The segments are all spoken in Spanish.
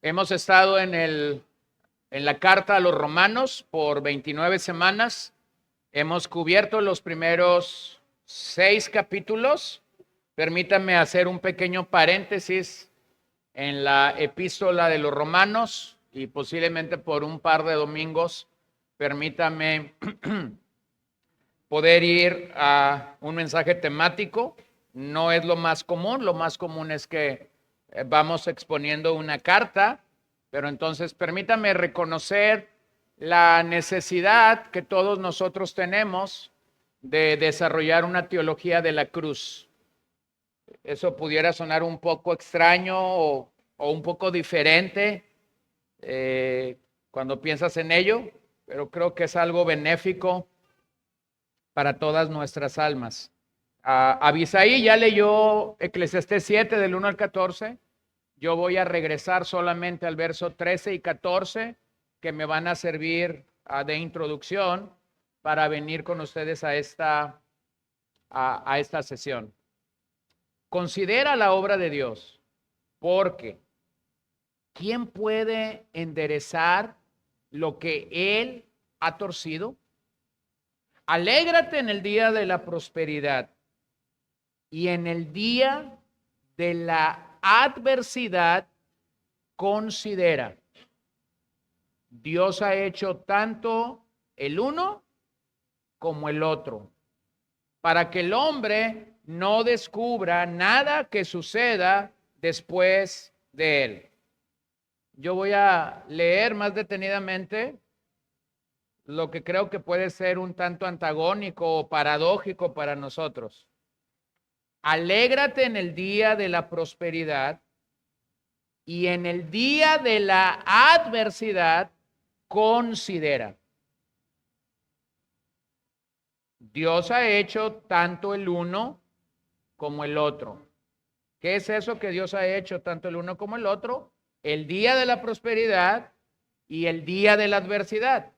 Hemos estado en la carta a los Romanos por 29 semanas. Hemos cubierto los primeros 6 capítulos. Permítanme hacer un pequeño paréntesis en la epístola de los Romanos y posiblemente por un par de domingos, permítame poder ir a un mensaje temático. No es lo más común es que vamos exponiendo una carta, pero entonces permítame reconocer la necesidad que todos nosotros tenemos de desarrollar una teología de la cruz. Eso pudiera sonar un poco extraño o un poco diferente cuando piensas en ello, pero creo que es algo benéfico para todas nuestras almas. Abisaí ya leyó Eclesiastés 7 del 1 al 14. Yo voy a regresar solamente al verso 13 y 14 que me van a servir de introducción para venir con ustedes a esta sesión. Considera la obra de Dios, porque ¿quién puede enderezar lo que Él ha torcido? Alégrate en el día de la prosperidad y en el día de la adversidad considera. Dios ha hecho tanto el uno como el otro, para que el hombre no descubra nada que suceda después de él. Yo voy a leer más detenidamente lo que creo que puede ser un tanto antagónico o paradójico para nosotros. Alégrate en el día de la prosperidad y en el día de la adversidad considera. Dios ha hecho tanto el uno como el otro. ¿Qué es eso que Dios ha hecho tanto el uno como el otro? El día de la prosperidad y el día de la adversidad.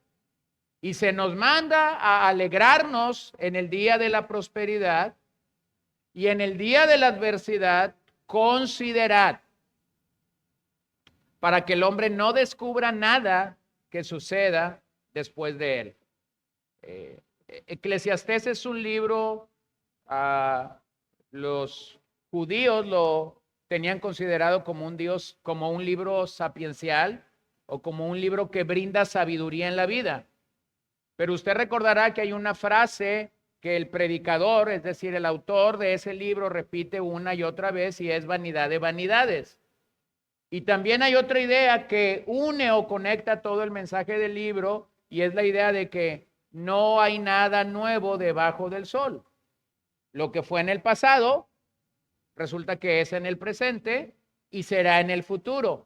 Y se nos manda a alegrarnos en el día de la prosperidad y en el día de la adversidad considerad, para que el hombre no descubra nada que suceda después de él. Eclesiastés es un libro, los judíos lo tenían considerado como un libro sapiencial o como un libro que brinda sabiduría en la vida. Pero usted recordará que hay una frase que el predicador, es decir, el autor de ese libro, repite una y otra vez y es vanidad de vanidades. Y también hay otra idea que une o conecta todo el mensaje del libro y es la idea de que no hay nada nuevo debajo del sol. Lo que fue en el pasado, resulta que es en el presente y será en el futuro.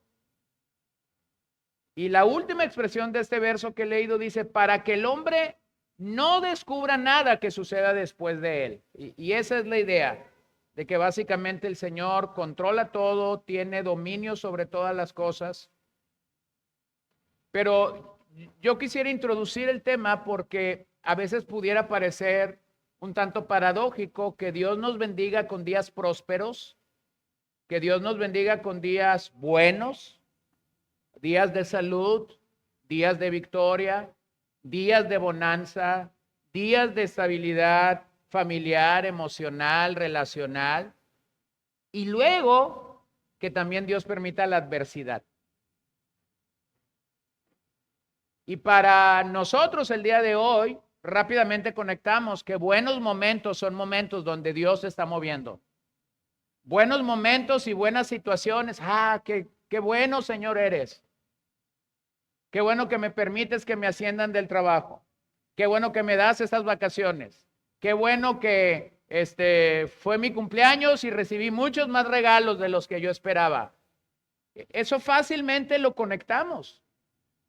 Y la última expresión de este verso que he leído dice, para que el hombre no descubra nada que suceda después de él. Y esa es la idea, de que básicamente el Señor controla todo, tiene dominio sobre todas las cosas. Pero yo quisiera introducir el tema porque a veces pudiera parecer un tanto paradójico que Dios nos bendiga con días prósperos, que Dios nos bendiga con días buenos, días de salud, días de victoria, días de bonanza, días de estabilidad familiar, emocional, relacional, y luego que también Dios permita la adversidad. Y para nosotros el día de hoy, rápidamente conectamos que buenos momentos son momentos donde Dios se está moviendo. Buenos momentos y buenas situaciones. Qué bueno, Señor, eres. Qué bueno que me permites que me asciendan del trabajo. Qué bueno que me das estas vacaciones. Qué bueno que fue mi cumpleaños y recibí muchos más regalos de los que yo esperaba. Eso fácilmente lo conectamos.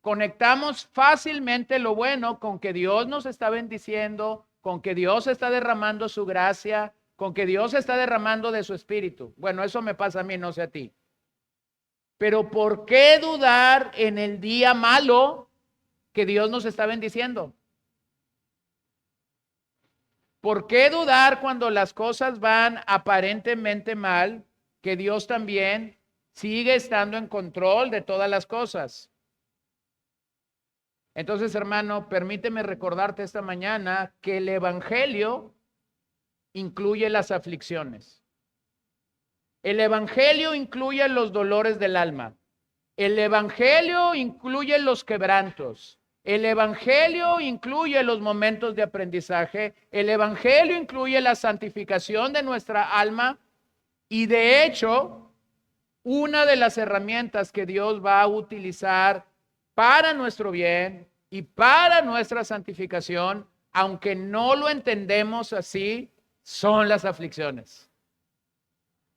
Conectamos fácilmente lo bueno con que Dios nos está bendiciendo, con que Dios está derramando su gracia, con que Dios está derramando de su espíritu. Bueno, eso me pasa a mí, no sé a ti. Pero ¿por qué dudar en el día malo que Dios nos está bendiciendo? ¿Por qué dudar cuando las cosas van aparentemente mal que Dios también sigue estando en control de todas las cosas. Entonces, hermano, permíteme recordarte esta mañana que el evangelio incluye las aflicciones. El evangelio incluye los dolores del alma. El evangelio incluye los quebrantos. El evangelio incluye los momentos de aprendizaje. El evangelio incluye la santificación de nuestra alma. Y de hecho, una de las herramientas que Dios va a utilizar para nuestro bien y para nuestra santificación, aunque no lo entendemos así, son las aflicciones.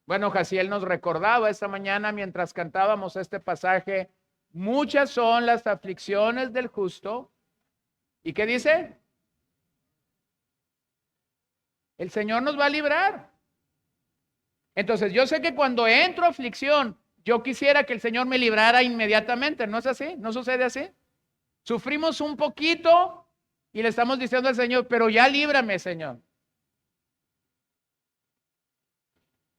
Bueno, Jaciel nos recordaba esta mañana mientras cantábamos este pasaje, muchas son las aflicciones del justo. ¿Y qué dice? El Señor nos va a librar. Entonces, yo sé que cuando entro a aflicción, yo quisiera que el Señor me librara inmediatamente. ¿No es así? ¿No sucede así? Sufrimos un poquito y le estamos diciendo al Señor, pero ya líbrame, Señor.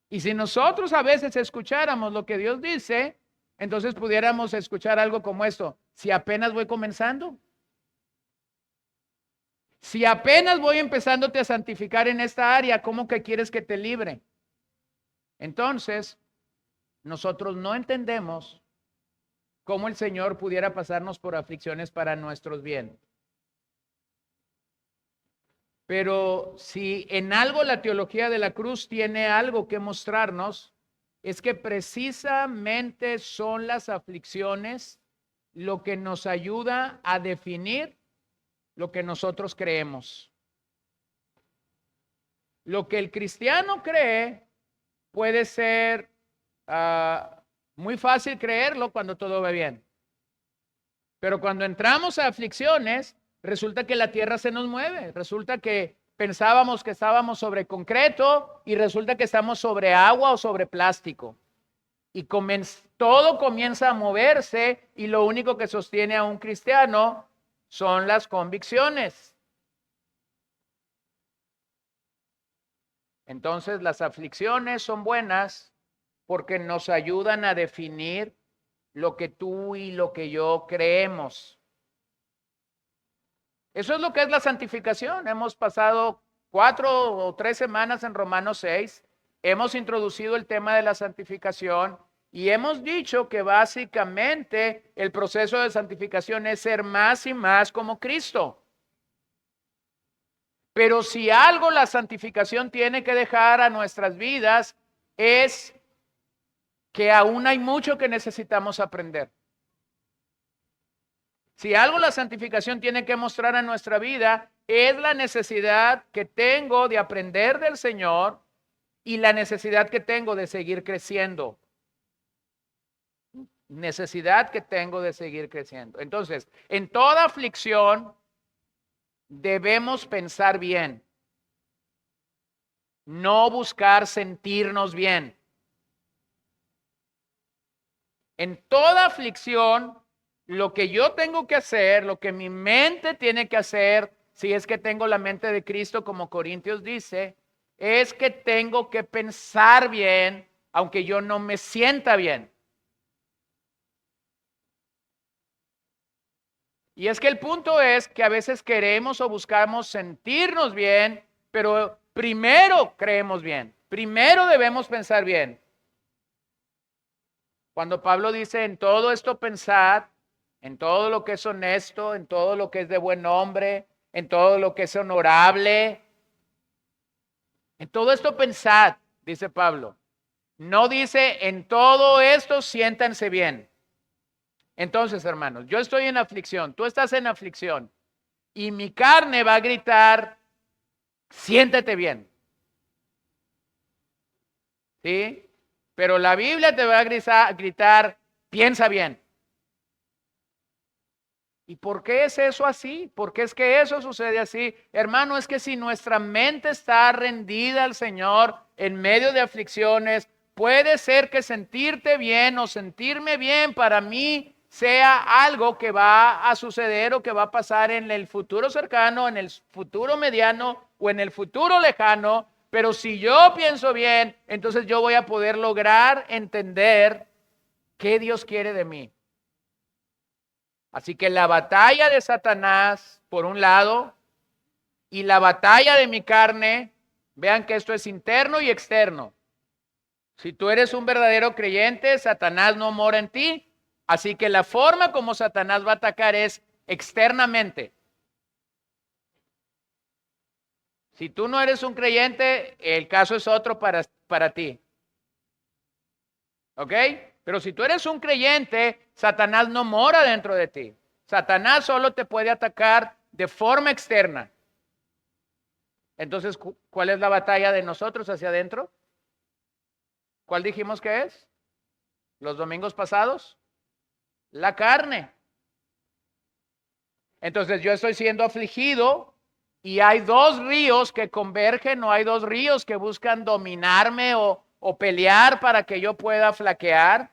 Y si nosotros a veces escucháramos lo que Dios dice, entonces pudiéramos escuchar algo como esto: si apenas voy comenzando, si apenas voy empezándote a santificar en esta área, ¿cómo que quieres que te libre? Entonces, nosotros no entendemos cómo el Señor pudiera pasarnos por aflicciones para nuestros bien. Pero si en algo la teología de la cruz tiene algo que mostrarnos, es que precisamente son las aflicciones lo que nos ayuda a definir lo que nosotros creemos. Lo que el cristiano cree puede ser muy fácil creerlo cuando todo va bien. Pero cuando entramos a aflicciones, resulta que la tierra se nos mueve, resulta que pensábamos que estábamos sobre concreto y resulta que estamos sobre agua o sobre plástico. Y todo comienza a moverse y lo único que sostiene a un cristiano son las convicciones. Entonces, las aflicciones son buenas porque nos ayudan a definir lo que tú y lo que yo creemos. Eso es lo que es la santificación. Hemos pasado 4 o 3 semanas en Romanos 6. Hemos introducido el tema de la santificación y hemos dicho que básicamente el proceso de santificación es ser más y más como Cristo. Pero si algo la santificación tiene que dejar a nuestras vidas es que aún hay mucho que necesitamos aprender. Si algo la santificación tiene que mostrar a nuestra vida es la necesidad que tengo de aprender del Señor y la necesidad que tengo de seguir creciendo. Necesidad que tengo de seguir creciendo. Entonces, en toda aflicción debemos pensar bien, no buscar sentirnos bien. En toda aflicción, lo que yo tengo que hacer, lo que mi mente tiene que hacer, si es que tengo la mente de Cristo, como Corintios dice, es que tengo que pensar bien, aunque yo no me sienta bien. Y es que el punto es que a veces queremos o buscamos sentirnos bien, pero primero creemos bien, primero debemos pensar bien. Cuando Pablo dice en todo esto pensad, en todo lo que es honesto, en todo lo que es de buen nombre, en todo lo que es honorable, en todo esto pensad, dice Pablo. No dice en todo esto siéntanse bien. Entonces, hermanos, yo estoy en aflicción, tú estás en aflicción y mi carne va a gritar, siéntete bien. ¿Sí? Pero la Biblia te va a gritar, piensa bien. ¿Y por qué es eso así? ¿Por qué es que eso sucede así? Hermano, es que si nuestra mente está rendida al Señor en medio de aflicciones, puede ser que sentirte bien o sentirme bien para mí sea algo que va a suceder o que va a pasar en el futuro cercano, en el futuro mediano o en el futuro lejano. Pero si yo pienso bien, entonces yo voy a poder lograr entender ¿Qué Dios quiere de mí? Así que la batalla de Satanás, por un lado, y la batalla de mi carne, vean que esto es interno y externo. Si tú eres un verdadero creyente, Satanás no mora en ti. Así que la forma como Satanás va a atacar es externamente. Si tú no eres un creyente, el caso es otro para ti. ¿Ok? Pero si tú eres un creyente, Satanás no mora dentro de ti. Satanás solo te puede atacar de forma externa. Entonces, ¿cuál es la batalla de nosotros hacia adentro? ¿Cuál dijimos que es? Los domingos pasados. La carne. Entonces yo estoy siendo afligido y hay dos ríos que convergen, o hay dos ríos que buscan dominarme o pelear para que yo pueda flaquear.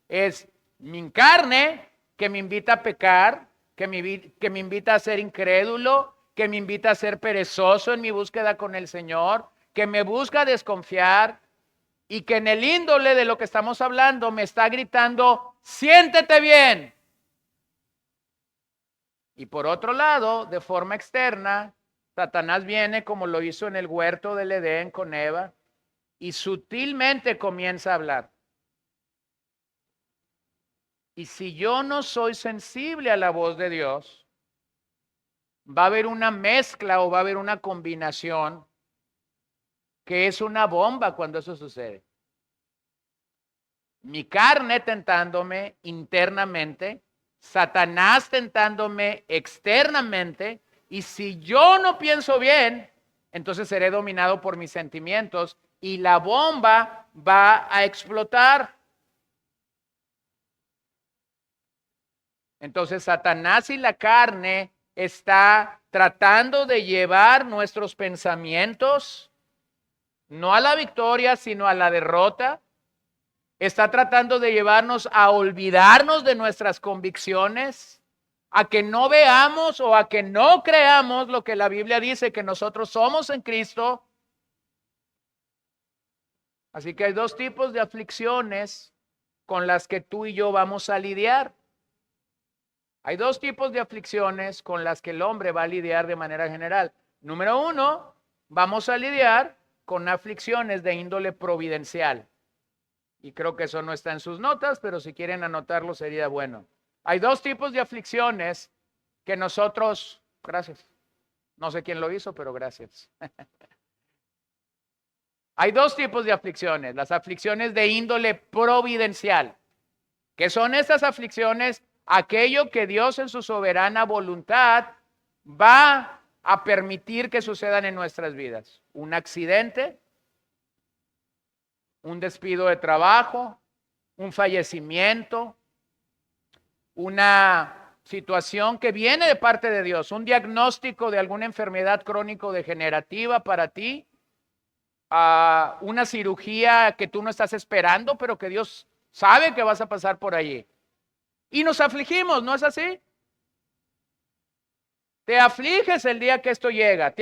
Es mi carne que me invita a pecar, que me invita a ser incrédulo, que me invita a ser perezoso en mi búsqueda con el Señor, que me busca desconfiar y que en el índole de lo que estamos hablando me está gritando, siéntete bien. Y por otro lado, de forma externa, Satanás viene como lo hizo en el huerto del Edén con Eva y sutilmente comienza a hablar. Y si yo no soy sensible a la voz de Dios, va a haber una mezcla o va a haber una combinación que es una bomba cuando eso sucede. Mi carne tentándome internamente, Satanás tentándome externamente, y si yo no pienso bien, entonces seré dominado por mis sentimientos y la bomba va a explotar. Entonces Satanás y la carne está tratando de llevar nuestros pensamientos no a la victoria, sino a la derrota. Está tratando de llevarnos a olvidarnos de nuestras convicciones, a que no veamos o a que no creamos lo que la Biblia dice que nosotros somos en Cristo. Así que hay dos tipos de aflicciones con las que tú y yo vamos a lidiar. Hay dos tipos de aflicciones con las que el hombre va a lidiar de manera general. Número uno, vamos a lidiar con aflicciones de índole providencial. Y creo que eso no está en sus notas, pero si quieren anotarlo sería bueno. Hay dos tipos de aflicciones que nosotros, gracias, no sé quién lo hizo, pero gracias. Hay dos tipos de aflicciones, las aflicciones de índole providencial. ¿Qué son estas aflicciones? Aquello que Dios en su soberana voluntad va a permitir que sucedan en nuestras vidas. Un accidente, un despido de trabajo, un fallecimiento, una situación que viene de parte de Dios, un diagnóstico de alguna enfermedad crónico-degenerativa para ti, una cirugía que tú no estás esperando, pero que Dios sabe que vas a pasar por allí. Y nos afligimos, ¿no es así? Te afliges el día que esto llega.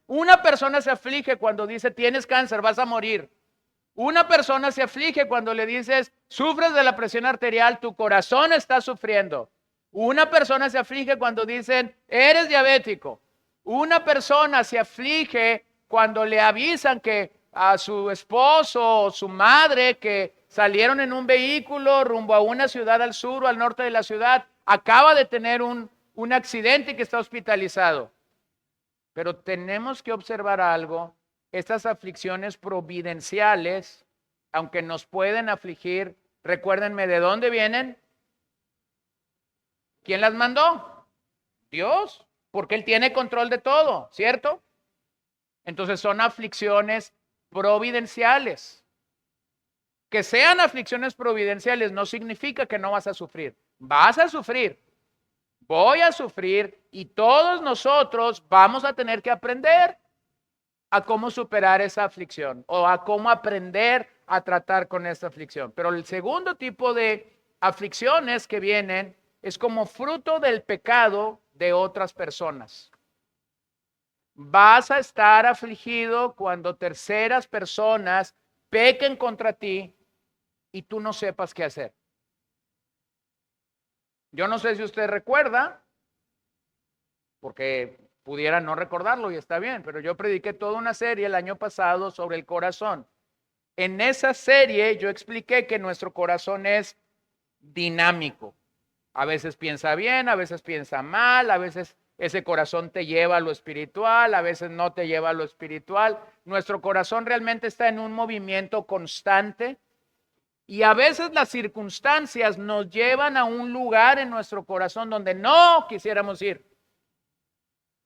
Una persona se aflige cuando dice, tienes cáncer, vas a morir. Una persona se aflige cuando le dices, sufres de la presión arterial, tu corazón está sufriendo. Una persona se aflige cuando dicen, eres diabético. Una persona se aflige cuando le avisan que a su esposo o su madre que salieron en un vehículo rumbo a una ciudad al sur o al norte de la ciudad, acaba de tener un accidente y que está hospitalizado. Pero tenemos que observar algo. Estas aflicciones providenciales, aunque nos pueden afligir, recuérdenme de dónde vienen. ¿Quién las mandó? Dios, porque Él tiene control de todo, ¿cierto? Entonces son aflicciones providenciales. Que sean aflicciones providenciales no significa que no vas a sufrir. Vas a sufrir. Voy a sufrir y todos nosotros vamos a tener que aprender a cómo superar esa aflicción o a cómo aprender a tratar con esa aflicción. Pero el segundo tipo de aflicciones que vienen es como fruto del pecado de otras personas. Vas a estar afligido cuando terceras personas pequen contra ti y tú no sepas qué hacer. Yo no sé si usted recuerda, porque pudiera no recordarlo y está bien, pero yo prediqué toda una serie el año pasado sobre el corazón. En esa serie yo expliqué que nuestro corazón es dinámico. A veces piensa bien, a veces piensa mal, a veces ese corazón te lleva a lo espiritual, a veces no te lleva a lo espiritual. Nuestro corazón realmente está en un movimiento constante y a veces las circunstancias nos llevan a un lugar en nuestro corazón donde no quisiéramos ir.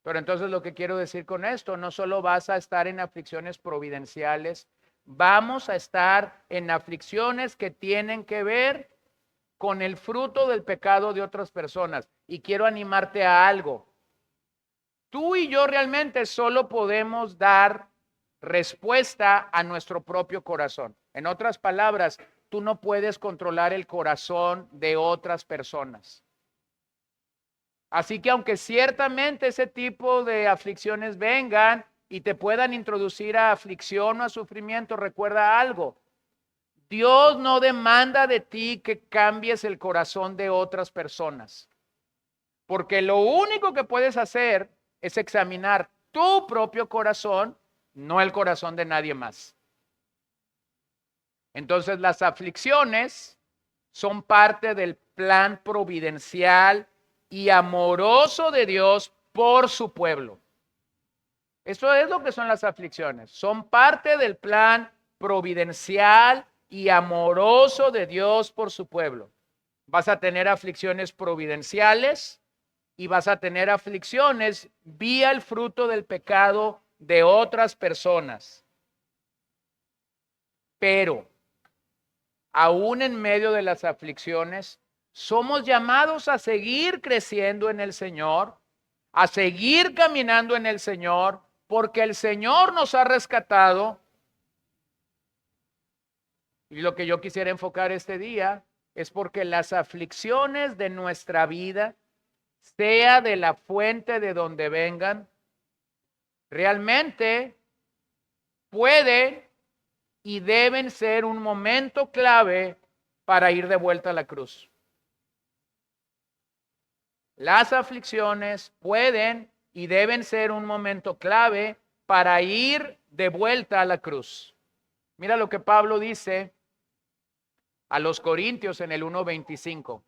Pero entonces lo que quiero decir con esto, no solo vas a estar en aflicciones providenciales, vamos a estar en aflicciones que tienen que ver con el fruto del pecado de otras personas. Y quiero animarte a algo. Tú y yo realmente solo podemos dar respuesta a nuestro propio corazón. En otras palabras, tú no puedes controlar el corazón de otras personas. Así que aunque ciertamente ese tipo de aflicciones vengan y te puedan introducir a aflicción o a sufrimiento, recuerda algo. Dios no demanda de ti que cambies el corazón de otras personas. Porque lo único que puedes hacer es examinar tu propio corazón, no el corazón de nadie más. Entonces las aflicciones son parte del plan providencial y amoroso de Dios por su pueblo. Eso es lo que son las aflicciones. Son parte del plan providencial y amoroso de Dios por su pueblo. Vas a tener aflicciones providenciales y vas a tener aflicciones vía el fruto del pecado de otras personas. Pero, aún en medio de las aflicciones, somos llamados a seguir creciendo en el Señor, a seguir caminando en el Señor, porque el Señor nos ha rescatado. Y lo que yo quisiera enfocar este día es porque las aflicciones de nuestra vida, sea de la fuente de donde vengan, realmente pueden y deben ser un momento clave para ir de vuelta a la cruz. Las aflicciones pueden y deben ser un momento clave para ir de vuelta a la cruz. Mira lo que Pablo dice a los Corintios en el 1:25.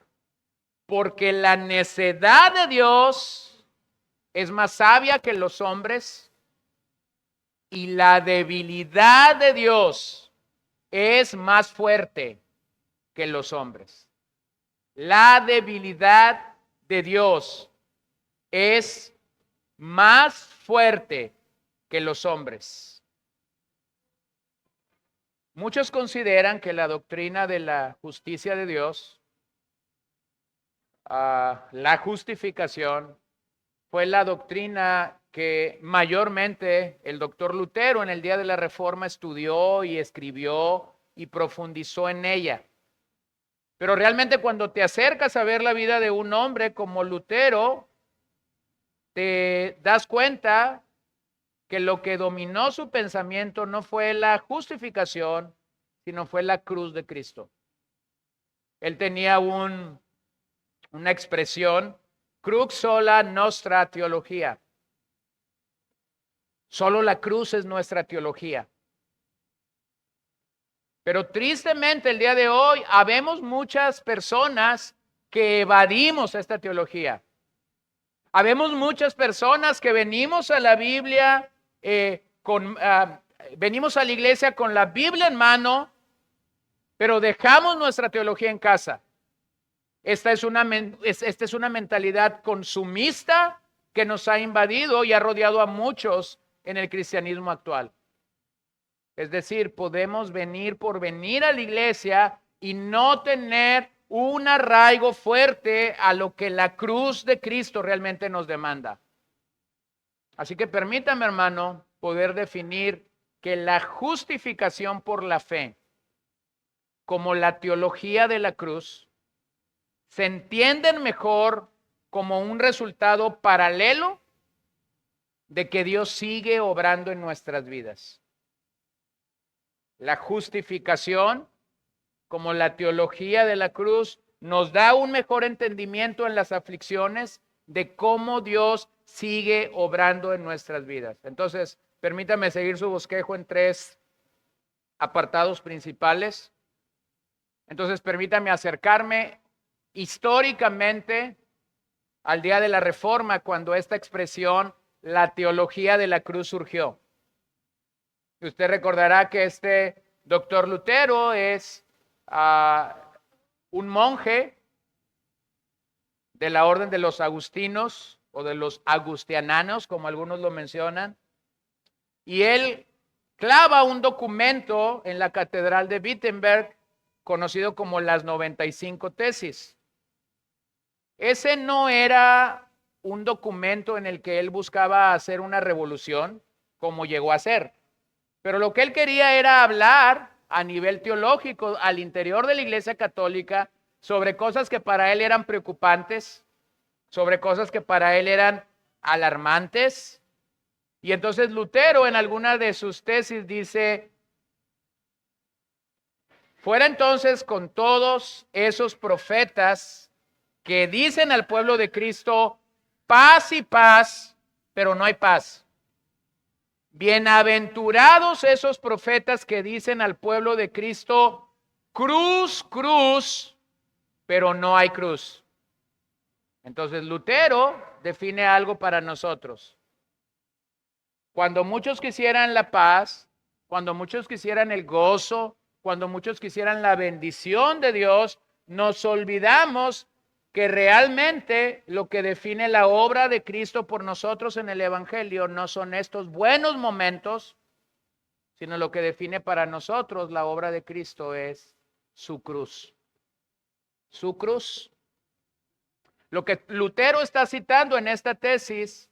Porque la necedad de Dios es más sabia que los hombres y la debilidad de Dios es más fuerte que los hombres. La debilidad de Dios es más fuerte que los hombres. Muchos consideran que la doctrina de la justicia de Dios, la justificación, fue la doctrina que mayormente el doctor Lutero en el día de la Reforma estudió y escribió y profundizó en ella. Pero realmente cuando te acercas a ver la vida de un hombre como Lutero, te das cuenta que lo que dominó su pensamiento no fue la justificación, sino fue la cruz de Cristo. Él tenía una expresión, crux sola nostra teología. Solo la cruz es nuestra teología. Pero tristemente el día de hoy habemos muchas personas que evadimos esta teología. Habemos muchas personas que venimos a la Biblia, venimos a la iglesia con la Biblia en mano, pero dejamos nuestra teología en casa. Esta es una mentalidad consumista que nos ha invadido y ha rodeado a muchos en el cristianismo actual. Es decir, podemos venir por venir a la iglesia y no tener un arraigo fuerte a lo que la cruz de Cristo realmente nos demanda. Así que permítame, hermano, poder definir que la justificación por la fe, como la teología de la cruz, se entienden mejor como un resultado paralelo de que Dios sigue obrando en nuestras vidas. La justificación, como la teología de la cruz, nos da un mejor entendimiento en las aflicciones de cómo Dios sigue obrando en nuestras vidas. Entonces, permítame seguir su bosquejo en 3 apartados principales. Entonces, permítame acercarme históricamente al día de la Reforma, cuando esta expresión, la teología de la cruz, surgió. Y usted recordará que este doctor Lutero es un monje de la orden de los agustinos o de los agustiananos, como algunos lo mencionan, y él clava un documento en la catedral de Wittenberg conocido como las 95 tesis. Ese no era un documento en el que él buscaba hacer una revolución, como llegó a ser, pero lo que él quería era hablar a nivel teológico al interior de la Iglesia Católica sobre cosas que para él eran preocupantes, sobre cosas que para él eran alarmantes. Y entonces Lutero en alguna de sus tesis dice: fuera entonces con todos esos profetas que dicen al pueblo de Cristo paz y paz, pero no hay paz. Bienaventurados esos profetas que dicen al pueblo de Cristo cruz, cruz, pero no hay cruz. Entonces Lutero define algo para nosotros. Cuando muchos quisieran la paz, cuando muchos quisieran el gozo, cuando muchos quisieran la bendición de Dios, nos olvidamos que realmente lo que define la obra de Cristo por nosotros en el Evangelio no son estos buenos momentos, sino lo que define para nosotros la obra de Cristo es su cruz. Su cruz. Lo que Lutero está citando en esta tesis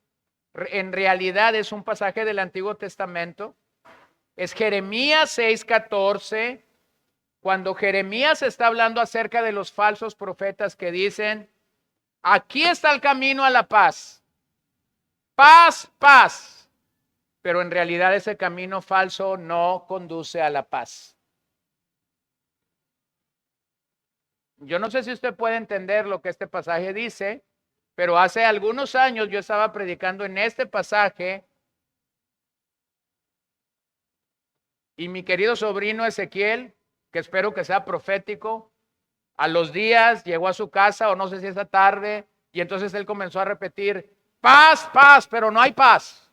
en realidad es un pasaje del Antiguo Testamento. Es Jeremías 6:14, cuando Jeremías está hablando acerca de los falsos profetas que dicen: aquí está el camino a la paz, paz, paz. Pero en realidad ese camino falso no conduce a la paz. Yo no sé si usted puede entender lo que este pasaje dice, pero hace algunos años yo estaba predicando en este pasaje y mi querido sobrino Ezequiel, que espero que sea profético, a los días llegó a su casa, o no sé si esa tarde, y entonces él comenzó a repetir: paz, paz, pero no hay paz.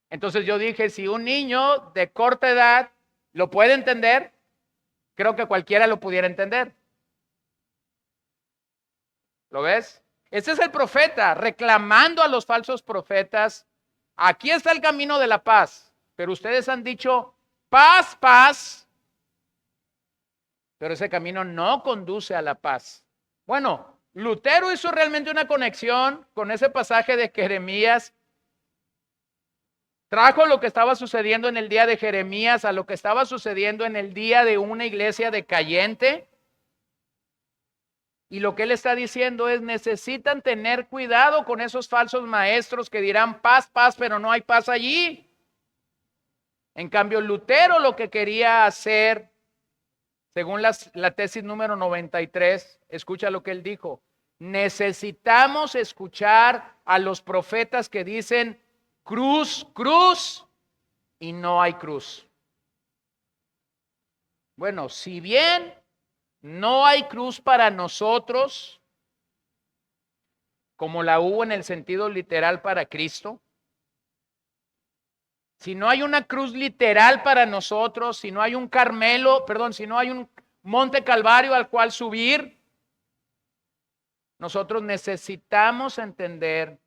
Entonces yo dije, si un niño de corta edad lo puede entender, creo que cualquiera lo pudiera entender. ¿Lo ves? Este es el profeta reclamando a los falsos profetas: aquí está el camino de la paz, pero ustedes han dicho paz, paz, pero ese camino no conduce a la paz. Bueno, Lutero hizo realmente una conexión con ese pasaje de Jeremías. Trajo lo que estaba sucediendo en el día de Jeremías a lo que estaba sucediendo en el día de una iglesia decayente. Y lo que él está diciendo es: necesitan tener cuidado con esos falsos maestros que dirán paz, paz, pero no hay paz allí. En cambio, Lutero lo que quería hacer, según la tesis número 93, escucha lo que él dijo: necesitamos escuchar a los profetas que dicen cruz, cruz, y no hay cruz. Bueno, si bien no hay cruz para nosotros, como la hubo en el sentido literal para Cristo, si no hay una cruz literal para nosotros, si no hay un Carmelo, si no hay un Monte Calvario al cual subir, nosotros necesitamos entender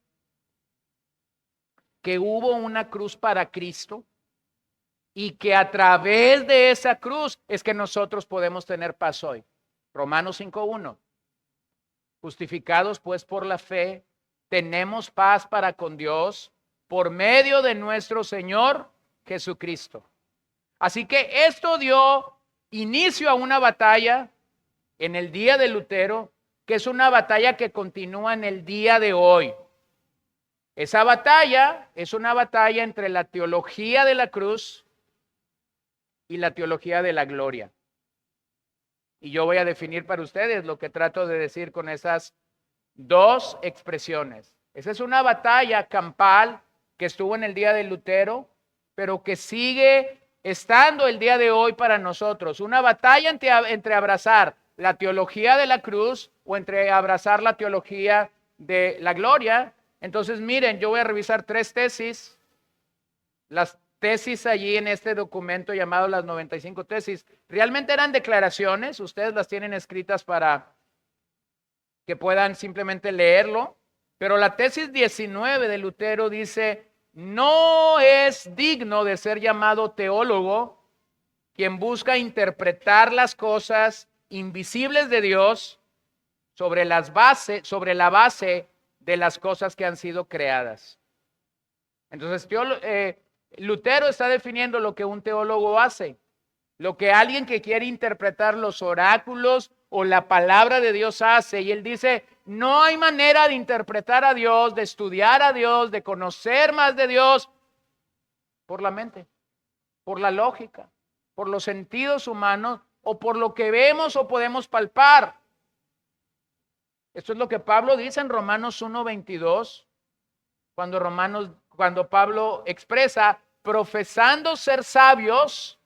que hubo una cruz para Cristo y que a través de esa cruz es que nosotros podemos tener paz hoy. Romanos 5:1. Justificados pues por la fe, tenemos paz para con Dios por medio de nuestro Señor Jesucristo. Así que esto dio inicio a una batalla en el día de Lutero, que es una batalla que continúa en el día de hoy. Esa batalla es una batalla entre la teología de la cruz y la teología de la gloria. Y yo voy a definir para ustedes lo que trato de decir con esas dos expresiones. Esa es una batalla campal que estuvo en el día de Lutero, pero que sigue estando el día de hoy para nosotros. Una batalla entre abrazar la teología de la cruz o entre abrazar la teología de la gloria. Entonces, miren, yo voy a revisar 3 tesis. Las tesis allí en este documento llamado las 95 tesis, realmente eran declaraciones, ustedes las tienen escritas para que puedan simplemente leerlo, pero la tesis 19 de Lutero dice, no es digno de ser llamado teólogo quien busca interpretar las cosas invisibles de Dios sobre la base de las cosas que han sido creadas. Entonces, Lutero está definiendo lo que un teólogo hace, lo que alguien que quiere interpretar los oráculos o la palabra de Dios hace. Y él dice, no hay manera de interpretar a Dios, de estudiar a Dios, de conocer más de Dios por la mente, por la lógica, por los sentidos humanos o por lo que vemos o podemos palpar. Esto es lo que Pablo dice en Romanos 1:22, cuando Pablo expresa, profesando ser sabios,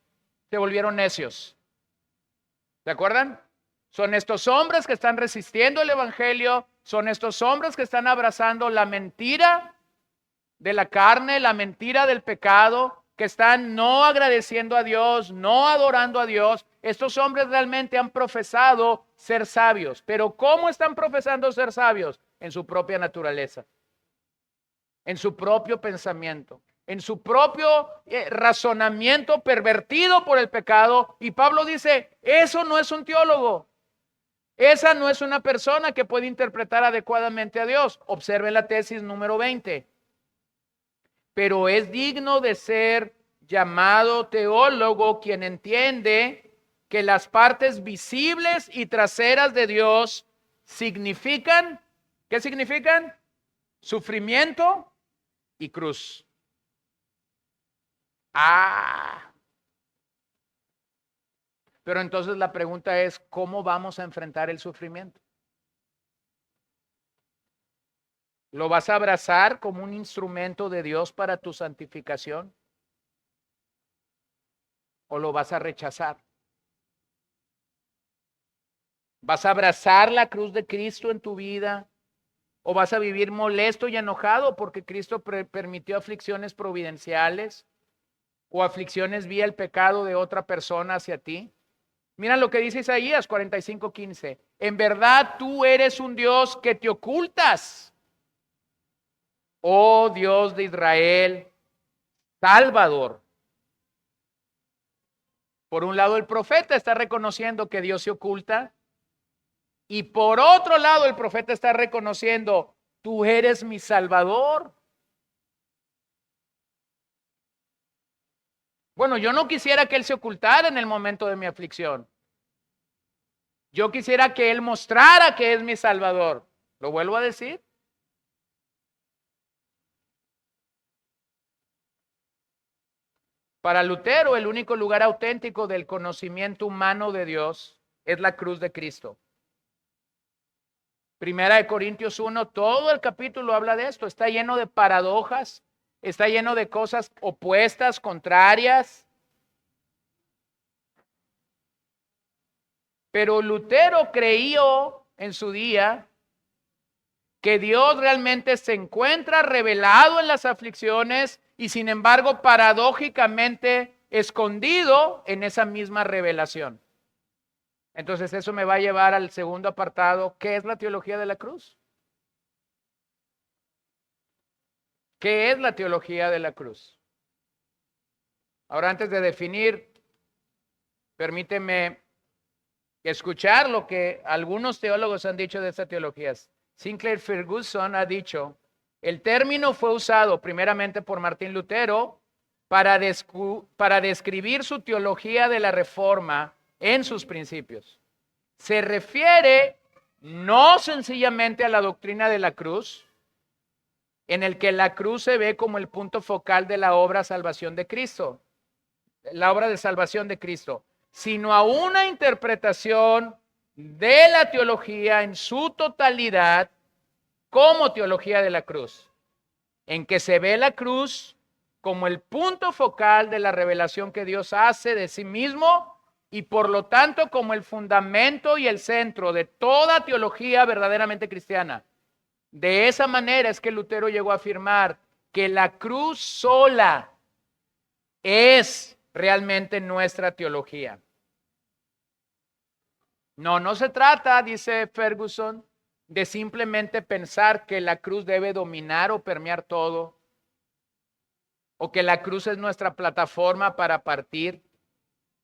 se volvieron necios. ¿Se acuerdan? Son estos hombres que están resistiendo el evangelio, son estos hombres que están abrazando la mentira de la carne, la mentira del pecado, que están no agradeciendo a Dios, no adorando a Dios. Estos hombres realmente han profesado ser sabios, pero ¿cómo están profesando ser sabios? En su propia naturaleza, en su propio pensamiento, en su propio razonamiento pervertido por el pecado. Y Pablo dice, eso no es un teólogo. Esa no es una persona que puede interpretar adecuadamente a Dios. Observen la tesis número 20. Pero es digno de ser llamado teólogo quien entiende que las partes visibles y traseras de Dios significan, ¿qué significan? Sufrimiento y cruz. Pero entonces la pregunta es, ¿cómo vamos a enfrentar el sufrimiento? ¿Lo vas a abrazar como un instrumento de Dios para tu santificación? ¿O lo vas a rechazar? ¿Vas a abrazar la cruz de Cristo en tu vida? ¿O vas a vivir molesto y enojado porque Cristo permitió aflicciones providenciales o aflicciones vía el pecado de otra persona hacia ti? Mira lo que dice Isaías 45:15. En verdad tú eres un Dios que te ocultas, oh Dios de Israel, Salvador. Por un lado, el profeta está reconociendo que Dios se oculta, y por otro lado, el profeta está reconociendo, tú eres mi Salvador. Bueno, yo no quisiera que Él se ocultara en el momento de mi aflicción. Yo quisiera que Él mostrara que es mi Salvador. ¿Lo vuelvo a decir? Para Lutero, el único lugar auténtico del conocimiento humano de Dios es la cruz de Cristo. Primera de Corintios 1, todo el capítulo habla de esto. Está lleno de paradojas, está lleno de cosas opuestas, contrarias. Pero Lutero creyó en su día que Dios realmente se encuentra revelado en las aflicciones y sin embargo paradójicamente escondido en esa misma revelación. Entonces eso me va a llevar al segundo apartado, ¿qué es la teología de la cruz? ¿Qué es la teología de la cruz? Ahora, antes de definir, permíteme escuchar lo que algunos teólogos han dicho de esta teología. Sinclair Ferguson ha dicho, el término fue usado primeramente por Martín Lutero para describir su teología de la Reforma en sus principios. Se refiere no sencillamente a la doctrina de la cruz, en el que la cruz se ve como el punto focal de la obra de salvación de Cristo, sino a una interpretación de la teología en su totalidad como teología de la cruz, en que se ve la cruz como el punto focal de la revelación que Dios hace de sí mismo y por lo tanto como el fundamento y el centro de toda teología verdaderamente cristiana. De esa manera es que Lutero llegó a afirmar que la cruz sola es realmente nuestra teología. No se trata, dice Ferguson, de simplemente pensar que la cruz debe dominar o permear todo, o que la cruz es nuestra plataforma para partir,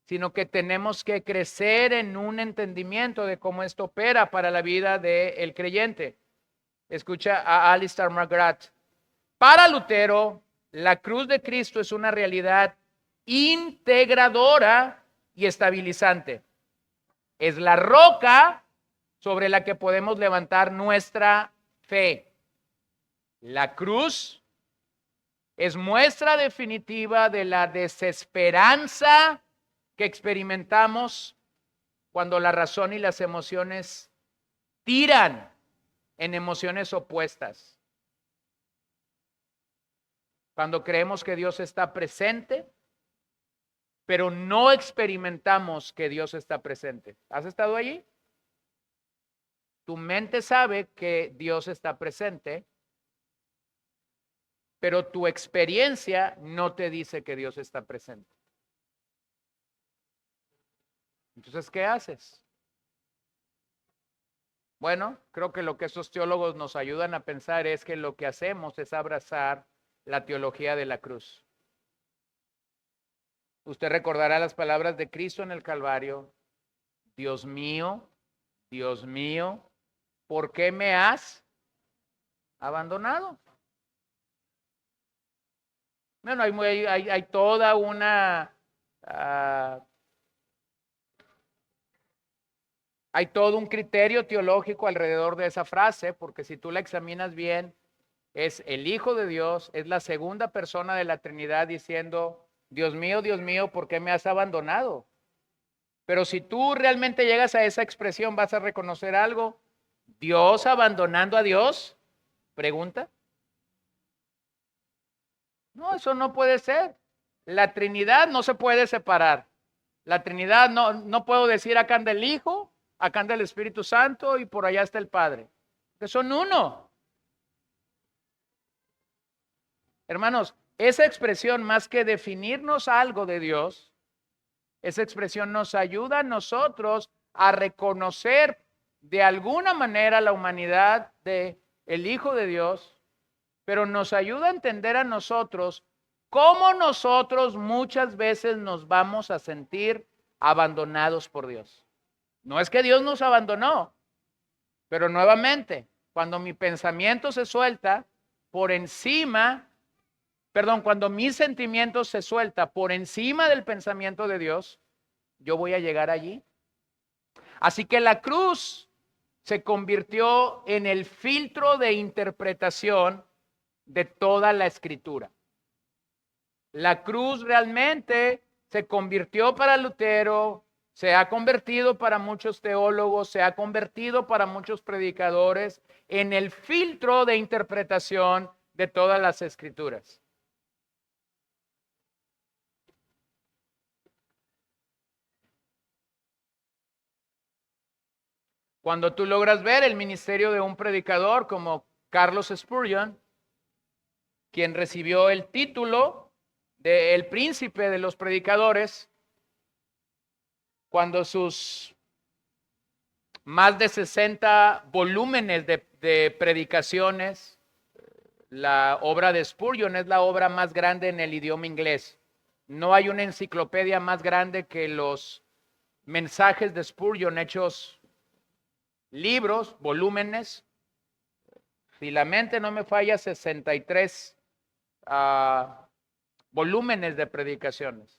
sino que tenemos que crecer en un entendimiento de cómo esto opera para la vida del creyente. Escucha a Alistair McGrath. Para Lutero, la cruz de Cristo es una realidad integradora y estabilizante. Es la roca sobre la que podemos levantar nuestra fe. La cruz es muestra definitiva de la desesperanza que experimentamos cuando la razón y las emociones tiran en emociones opuestas. Cuando creemos que Dios está presente, pero no experimentamos que Dios está presente. ¿Has estado allí? Tu mente sabe que Dios está presente, pero tu experiencia no te dice que Dios está presente. Entonces, ¿qué haces? Bueno, creo que lo que estos teólogos nos ayudan a pensar es que lo que hacemos es abrazar la teología de la cruz. Usted recordará las palabras de Cristo en el Calvario. Dios mío, ¿por qué me has abandonado? Bueno, hay toda una... hay todo un criterio teológico alrededor de esa frase, porque si tú la examinas bien, es el Hijo de Dios, es la segunda persona de la Trinidad diciendo, Dios mío, ¿por qué me has abandonado? Pero si tú realmente llegas a esa expresión, vas a reconocer algo. ¿Dios abandonando a Dios? Pregunta. No, eso no puede ser. La Trinidad no se puede separar. La Trinidad no puedo decir acá anda el Hijo, acá anda el Espíritu Santo y por allá está el Padre. Que son uno. Hermanos, esa expresión más que definirnos algo de Dios, esa expresión nos ayuda a nosotros a reconocer de alguna manera la humanidad de el Hijo de Dios, pero nos ayuda a entender a nosotros cómo nosotros muchas veces nos vamos a sentir abandonados por Dios. No es que Dios nos abandonó, pero nuevamente, cuando mi pensamiento se suelta por encima, cuando mis sentimientos se suelta por encima del pensamiento de Dios, yo voy a llegar allí. Así que la cruz se convirtió en el filtro de interpretación de toda la escritura. La cruz realmente se convirtió para Lutero, se ha convertido para muchos teólogos, se ha convertido para muchos predicadores en el filtro de interpretación de todas las escrituras. Cuando tú logras ver el ministerio de un predicador como Carlos Spurgeon, quien recibió el título de el príncipe de los predicadores, cuando sus más de 60 volúmenes de predicaciones, la obra de Spurgeon es la obra más grande en el idioma inglés. No hay una enciclopedia más grande que los mensajes de Spurgeon hechos libros, volúmenes. Si la mente no me falla, 63 volúmenes de predicaciones.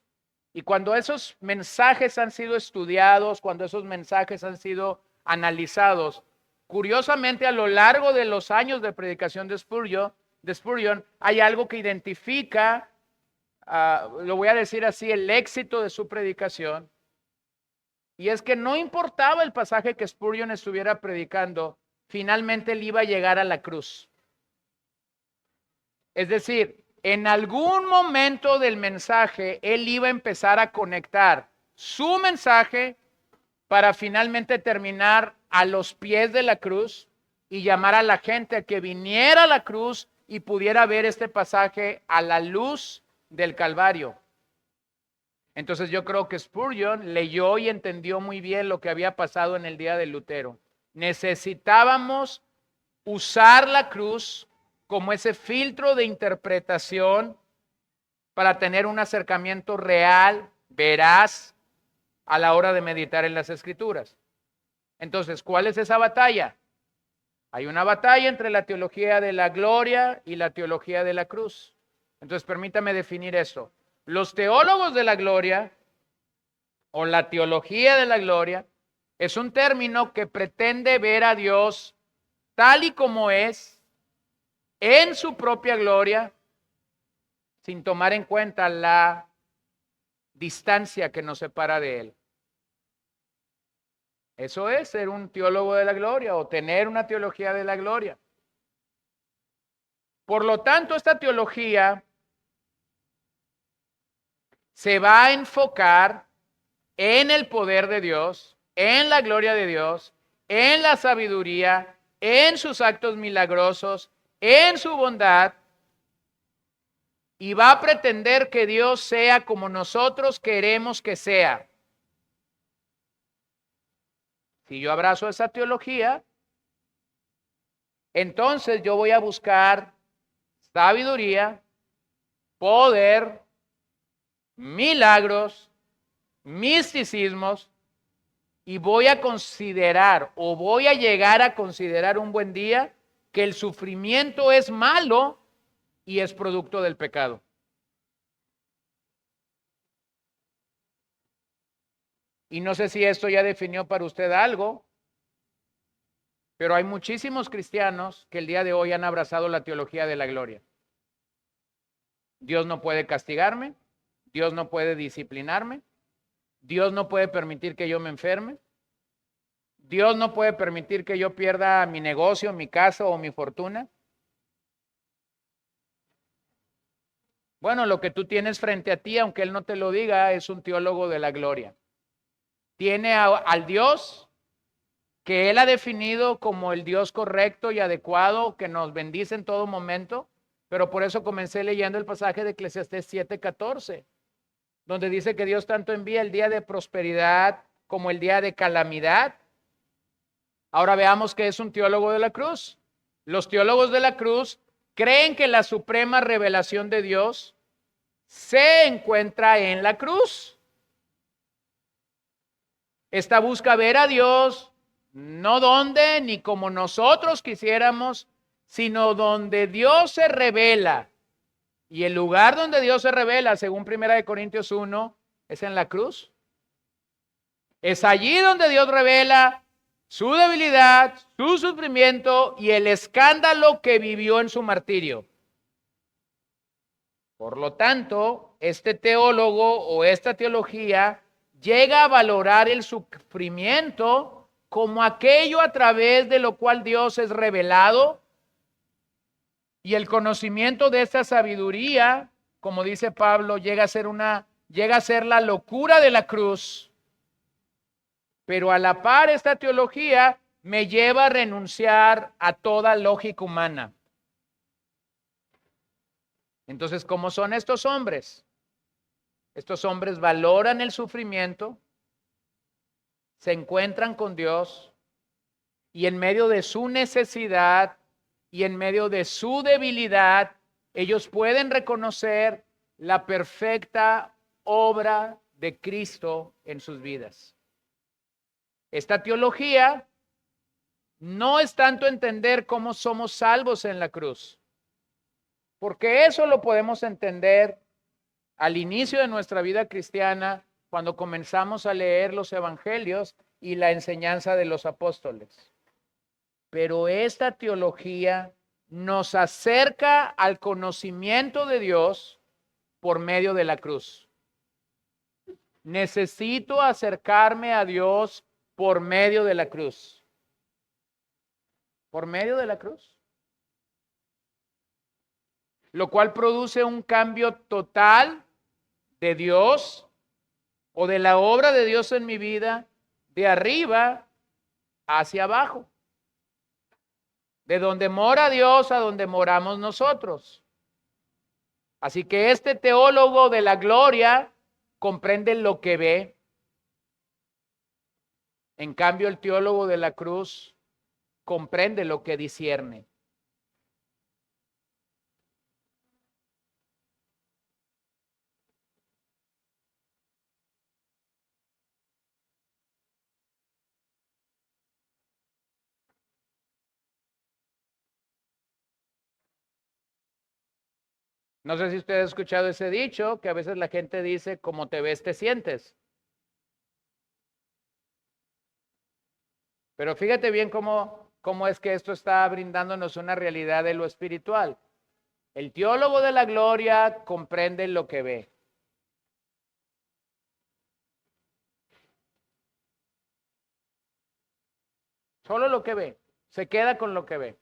Y cuando esos mensajes han sido estudiados, cuando esos mensajes han sido analizados, curiosamente a lo largo de los años de predicación de Spurgeon hay algo que identifica, lo voy a decir así, el éxito de su predicación, y es que no importaba el pasaje que Spurgeon estuviera predicando, finalmente él iba a llegar a la cruz. Es decir, en algún momento del mensaje, él iba a empezar a conectar su mensaje para finalmente terminar a los pies de la cruz y llamar a la gente a que viniera a la cruz y pudiera ver este pasaje a la luz del Calvario. Entonces yo creo que Spurgeon leyó y entendió muy bien lo que había pasado en el día de Lutero. Necesitábamos usar la cruz como ese filtro de interpretación para tener un acercamiento real, veraz, a la hora de meditar en las Escrituras. Entonces, ¿cuál es esa batalla? Hay una batalla entre la teología de la gloria y la teología de la cruz. Entonces, permítame definir esto. Los teólogos de la gloria o la teología de la gloria es un término que pretende ver a Dios tal y como es, en su propia gloria, sin tomar en cuenta la distancia que nos separa de Él. Eso es ser un teólogo de la gloria o tener una teología de la gloria. Por lo tanto, esta teología se va a enfocar en el poder de Dios, en la gloria de Dios, en la sabiduría, en sus actos milagrosos, en su bondad, y va a pretender que Dios sea como nosotros queremos que sea. Si yo abrazo esa teología, entonces yo voy a buscar sabiduría, poder, milagros, misticismos, y voy a considerar o voy a llegar a considerar un buen día que el sufrimiento es malo y es producto del pecado. Y no sé si esto ya definió para usted algo, pero hay muchísimos cristianos que el día de hoy han abrazado la teología de la gloria. Dios no puede castigarme, Dios no puede disciplinarme, Dios no puede permitir que yo me enferme, Dios no puede permitir que yo pierda mi negocio, mi casa o mi fortuna. Bueno, lo que tú tienes frente a ti, aunque Él no te lo diga, es un teólogo de la gloria. Tiene al Dios que Él ha definido como el Dios correcto y adecuado, que nos bendice en todo momento, pero por eso comencé leyendo el pasaje de Eclesiastés 7:14, donde dice que Dios tanto envía el día de prosperidad como el día de calamidad. Ahora veamos qué es un teólogo de la cruz. Los teólogos de la cruz creen que la suprema revelación de Dios se encuentra en la cruz. Esta busca ver a Dios no donde ni como nosotros quisiéramos, sino donde Dios se revela. Y el lugar donde Dios se revela, según 1 Corintios 1, es en la cruz. Es allí donde Dios revela su debilidad, su sufrimiento y el escándalo que vivió en su martirio. Por lo tanto, este teólogo o esta teología llega a valorar el sufrimiento como aquello a través de lo cual Dios es revelado, y el conocimiento de esta sabiduría, como dice Pablo, llega a ser la locura de la cruz. Pero a la par, esta teología me lleva a renunciar a toda lógica humana. Entonces, ¿cómo son estos hombres? Estos hombres valoran el sufrimiento, se encuentran con Dios, y en medio de su necesidad y en medio de su debilidad, ellos pueden reconocer la perfecta obra de Cristo en sus vidas. Esta teología no es tanto entender cómo somos salvos en la cruz, porque eso lo podemos entender al inicio de nuestra vida cristiana, cuando comenzamos a leer los evangelios y la enseñanza de los apóstoles. Pero esta teología nos acerca al conocimiento de Dios por medio de la cruz. Necesito acercarme a Dios por medio de la cruz. Por medio de la cruz. Lo cual produce un cambio total de Dios o de la obra de Dios en mi vida, de arriba hacia abajo. De donde mora Dios a donde moramos nosotros. Así que este teólogo de la gloria comprende lo que ve. En cambio, el teólogo de la cruz comprende lo que discierne. No sé si usted ha escuchado ese dicho, que a veces la gente dice, como te ves, te sientes. Pero fíjate bien cómo es que esto está brindándonos una realidad de lo espiritual. El teólogo de la gloria comprende lo que ve. Solo lo que ve. Se queda con lo que ve.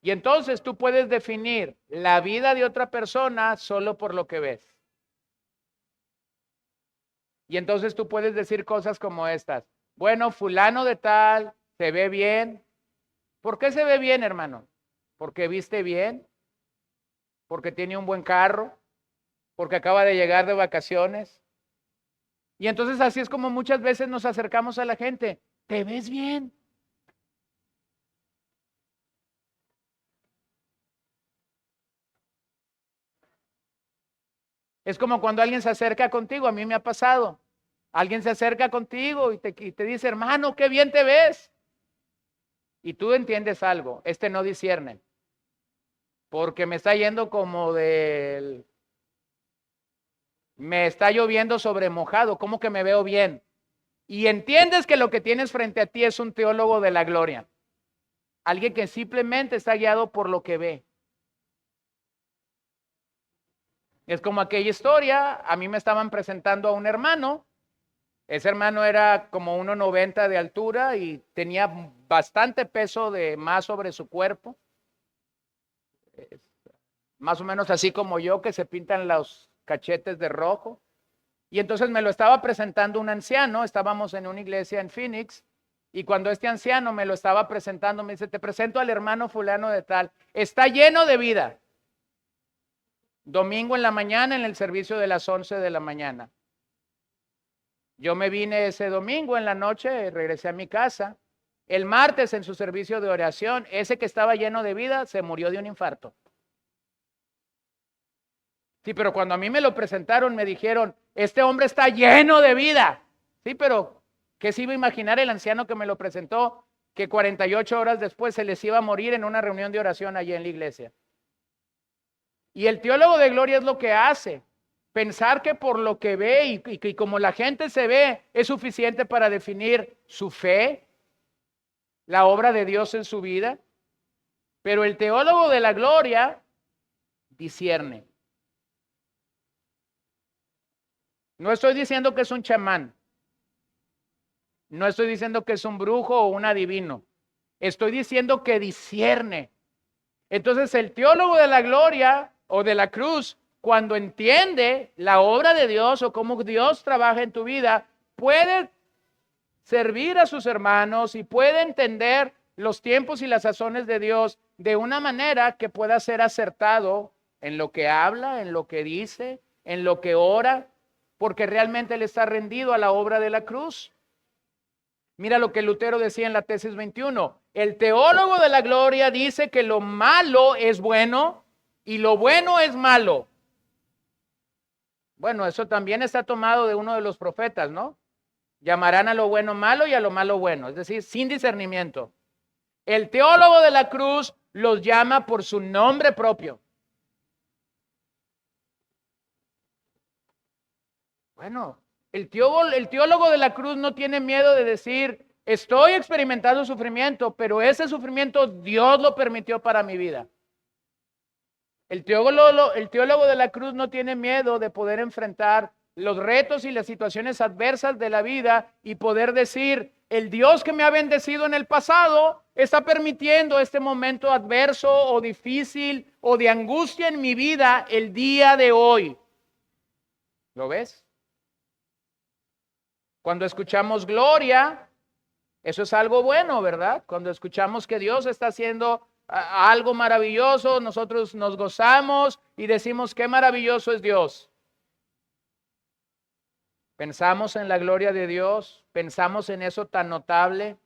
Y entonces tú puedes definir la vida de otra persona solo por lo que ves. Y entonces tú puedes decir cosas como estas. Bueno, fulano de tal se ve bien. ¿Por qué se ve bien, hermano? Porque viste bien, porque tiene un buen carro, porque acaba de llegar de vacaciones. Y entonces así es como muchas veces nos acercamos a la gente. ¿Te ves bien? Es como cuando alguien se acerca contigo, a mí me ha pasado. Alguien se acerca contigo y te dice, hermano, qué bien te ves. Y tú entiendes algo, este no discierne. Porque me está yendo como me está lloviendo sobre mojado, ¿cómo que me veo bien? Y entiendes que lo que tienes frente a ti es un teólogo de la gloria. Alguien que simplemente está guiado por lo que ve. Es como aquella historia, a mí me estaban presentando a un hermano. Ese hermano era como 1,90 de altura y tenía bastante peso de más sobre su cuerpo. Más o menos así como yo, que se pintan los cachetes de rojo. Y entonces me lo estaba presentando un anciano, estábamos en una iglesia en Phoenix, y cuando este anciano me lo estaba presentando, me dice, te presento al hermano fulano de tal, está lleno de vida. Domingo en la mañana en el servicio de las 11 de la mañana. Yo me vine ese domingo en la noche, regresé a mi casa. El martes en su servicio de oración, ese que estaba lleno de vida se murió de un infarto. Sí, pero cuando a mí me lo presentaron me dijeron, este hombre está lleno de vida. Sí, pero ¿qué se iba a imaginar el anciano que me lo presentó? Que 48 horas después se les iba a morir en una reunión de oración allí en la iglesia. Y el teólogo de gloria es lo que hace. Pensar que por lo que ve y como la gente se ve es suficiente para definir su fe, la obra de Dios en su vida. Pero el teólogo de la gloria discierne. No estoy diciendo que es un chamán. No estoy diciendo que es un brujo o un adivino. Estoy diciendo que discierne. Entonces el teólogo de la gloria o de la cruz, cuando entiende la obra de Dios o cómo Dios trabaja en tu vida, puede servir a sus hermanos y puede entender los tiempos y las sazones de Dios de una manera que pueda ser acertado en lo que habla, en lo que dice, en lo que ora, porque realmente él está rendido a la obra de la cruz. Mira lo que Lutero decía en la tesis 21. El teólogo de la gloria dice que lo malo es bueno y lo bueno es malo. Bueno, eso también está tomado de uno de los profetas, ¿no? Llamarán a lo bueno malo y a lo malo bueno, es decir, sin discernimiento. El teólogo de la cruz los llama por su nombre propio. Bueno, el teólogo de la cruz no tiene miedo de decir, estoy experimentando sufrimiento, pero ese sufrimiento Dios lo permitió para mi vida. El teólogo de la cruz no tiene miedo de poder enfrentar los retos y las situaciones adversas de la vida y poder decir, el Dios que me ha bendecido en el pasado está permitiendo este momento adverso o difícil o de angustia en mi vida el día de hoy. ¿Lo ves? Cuando escuchamos gloria, eso es algo bueno, ¿verdad? Cuando escuchamos que Dios está haciendo algo maravilloso, nosotros nos gozamos y decimos qué maravilloso es Dios. Pensamos en la gloria de Dios, pensamos en eso tan notable,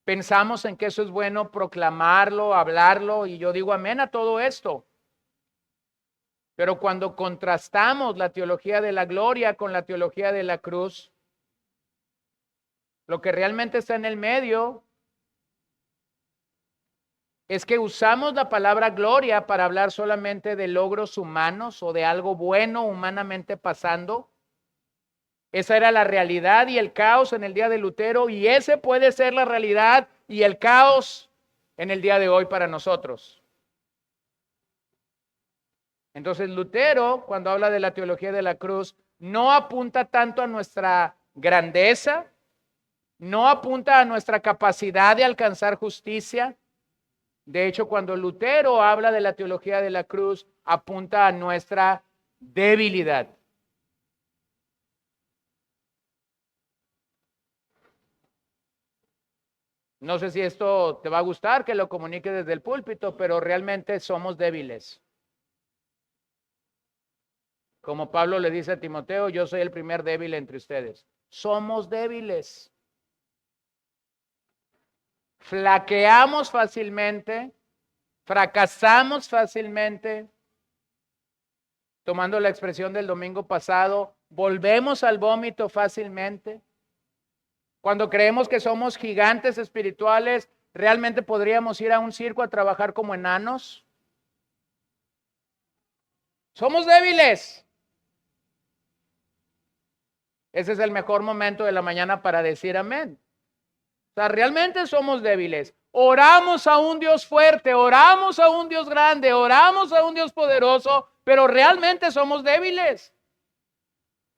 pensamos en que eso es bueno proclamarlo, hablarlo, y yo digo amén a todo esto. Pero cuando contrastamos la teología de la gloria con la teología de la cruz, lo que realmente está en el medio es que usamos la palabra gloria para hablar solamente de logros humanos o de algo bueno humanamente pasando. Esa era la realidad y el caos en el día de Lutero, y ese puede ser la realidad y el caos en el día de hoy para nosotros. Entonces Lutero, cuando habla de la teología de la cruz, no apunta tanto a nuestra grandeza, no apunta a nuestra capacidad de alcanzar justicia. De hecho, cuando Lutero habla de la teología de la cruz, apunta a nuestra debilidad. No sé si esto te va a gustar que lo comunique desde el púlpito, pero realmente somos débiles. Como Pablo le dice a Timoteo, yo soy el primer débil entre ustedes. Somos débiles. Flaqueamos fácilmente, fracasamos fácilmente. Tomando la expresión del domingo pasado, volvemos al vómito fácilmente. Cuando creemos que somos gigantes espirituales, ¿realmente podríamos ir a un circo a trabajar como enanos? Somos débiles. Ese es el mejor momento de la mañana para decir amén. O sea, realmente somos débiles. Oramos a un Dios fuerte, oramos a un Dios grande, oramos a un Dios poderoso, pero realmente somos débiles.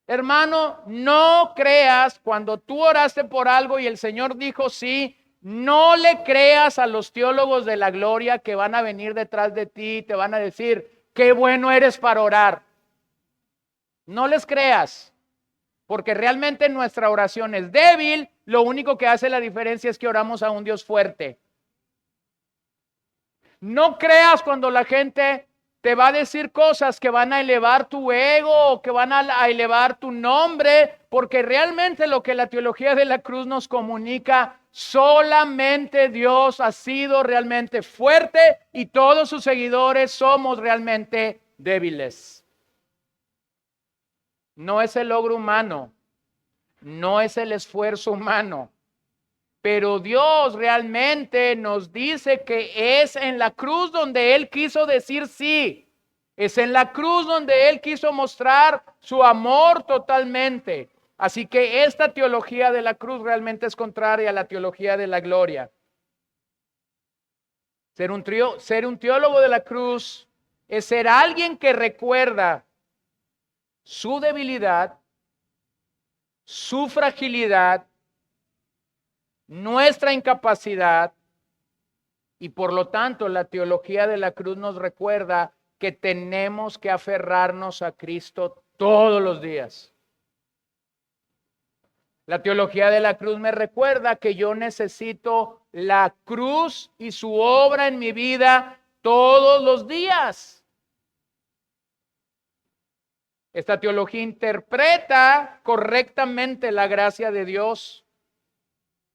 Hermano, no creas cuando tú oraste por algo y el Señor dijo sí, no le creas a los teólogos de la gloria que van a venir detrás de ti y te van a decir, qué bueno eres para orar. No les creas, porque realmente nuestra oración es débil, lo único que hace la diferencia es que oramos a un Dios fuerte. No creas cuando la gente te va a decir cosas que van a elevar tu ego o que van a elevar tu nombre, porque realmente lo que la teología de la cruz nos comunica, solamente Dios ha sido realmente fuerte y todos sus seguidores somos realmente débiles. No es el logro humano, no es el esfuerzo humano, pero Dios realmente nos dice que es en la cruz donde Él quiso decir sí. Es en la cruz donde Él quiso mostrar su amor totalmente. Así que esta teología de la cruz realmente es contraria a la teología de la gloria. Ser un teólogo de la cruz es ser alguien que recuerda su debilidad, su fragilidad, nuestra incapacidad, y por lo tanto la teología de la cruz nos recuerda que tenemos que aferrarnos a Cristo todos los días. La teología de la cruz me recuerda que yo necesito la cruz y su obra en mi vida todos los días. Esta teología interpreta correctamente la gracia de Dios,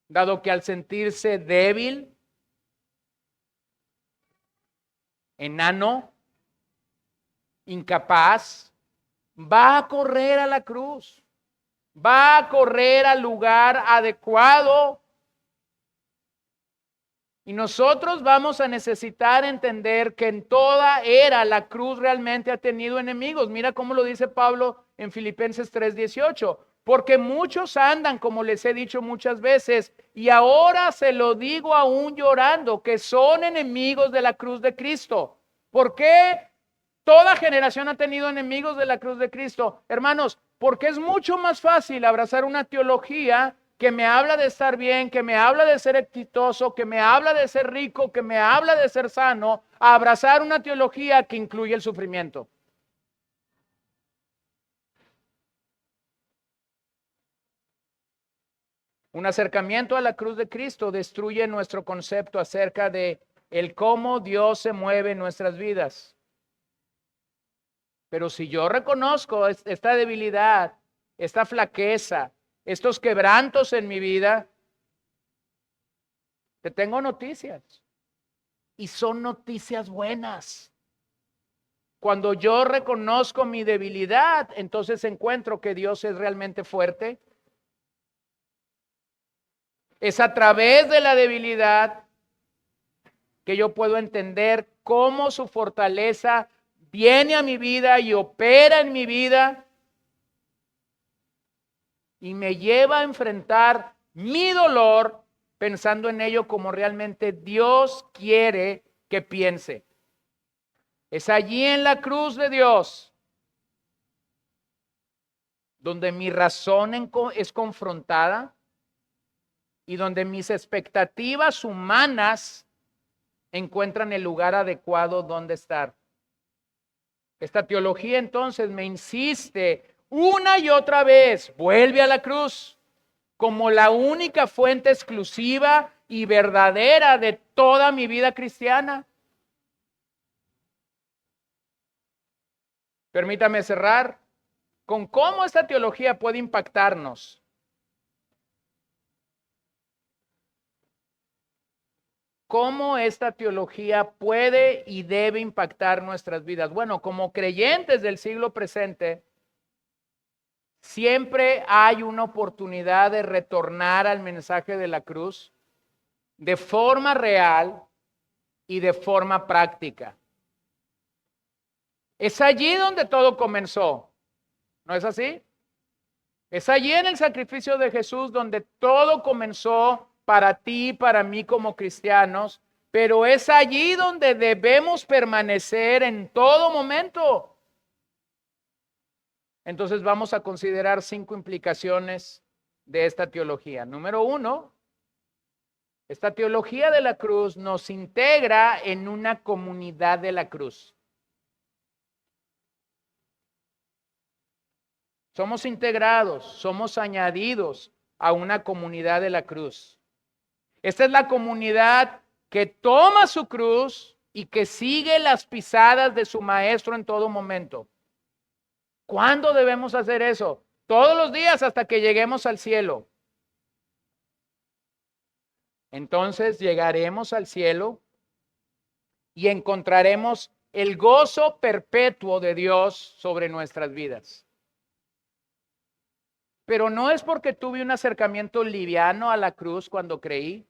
dado que al sentirse débil, enano, incapaz, va a correr a la cruz, va a correr al lugar adecuado. Y nosotros vamos a necesitar entender que en toda era la cruz realmente ha tenido enemigos. Mira cómo lo dice Pablo en Filipenses 3:18. Porque muchos andan, como les he dicho muchas veces, y ahora se lo digo aún llorando, que son enemigos de la cruz de Cristo. ¿Por qué? Toda generación ha tenido enemigos de la cruz de Cristo. Hermanos, porque es mucho más fácil abrazar una teología que me habla de estar bien, que me habla de ser exitoso, que me habla de ser rico, que me habla de ser sano, a abrazar una teología que incluye el sufrimiento. Un acercamiento a la cruz de Cristo destruye nuestro concepto acerca de el cómo Dios se mueve en nuestras vidas. Pero si yo reconozco esta debilidad, esta flaqueza, estos quebrantos en mi vida, te tengo noticias. Y son noticias buenas. Cuando yo reconozco mi debilidad, entonces encuentro que Dios es realmente fuerte. Es a través de la debilidad que yo puedo entender cómo su fortaleza viene a mi vida y opera en mi vida y me lleva a enfrentar mi dolor pensando en ello como realmente Dios quiere que piense. Es allí en la cruz de Dios donde mi razón es confrontada y donde mis expectativas humanas encuentran el lugar adecuado donde estar. Esta teología entonces me insiste una y otra vez, vuelve a la cruz como la única fuente exclusiva y verdadera de toda mi vida cristiana. Permítame cerrar con cómo esta teología puede impactarnos. ¿Cómo esta teología puede y debe impactar nuestras vidas? Bueno, como creyentes del siglo presente, siempre hay una oportunidad de retornar al mensaje de la cruz de forma real y de forma práctica. Es allí donde todo comenzó, ¿no es así? Es allí en el sacrificio de Jesús donde todo comenzó para ti, para mí como cristianos, pero es allí donde debemos permanecer en todo momento. Entonces vamos a considerar 5 implicaciones de esta teología. Número 1, esta teología de la cruz nos integra en una comunidad de la cruz. Somos integrados, somos añadidos a una comunidad de la cruz. Esta es la comunidad que toma su cruz y que sigue las pisadas de su maestro en todo momento. ¿Cuándo debemos hacer eso? Todos los días hasta que lleguemos al cielo. Entonces llegaremos al cielo y encontraremos el gozo perpetuo de Dios sobre nuestras vidas. Pero no es porque tuve un acercamiento liviano a la cruz cuando creí.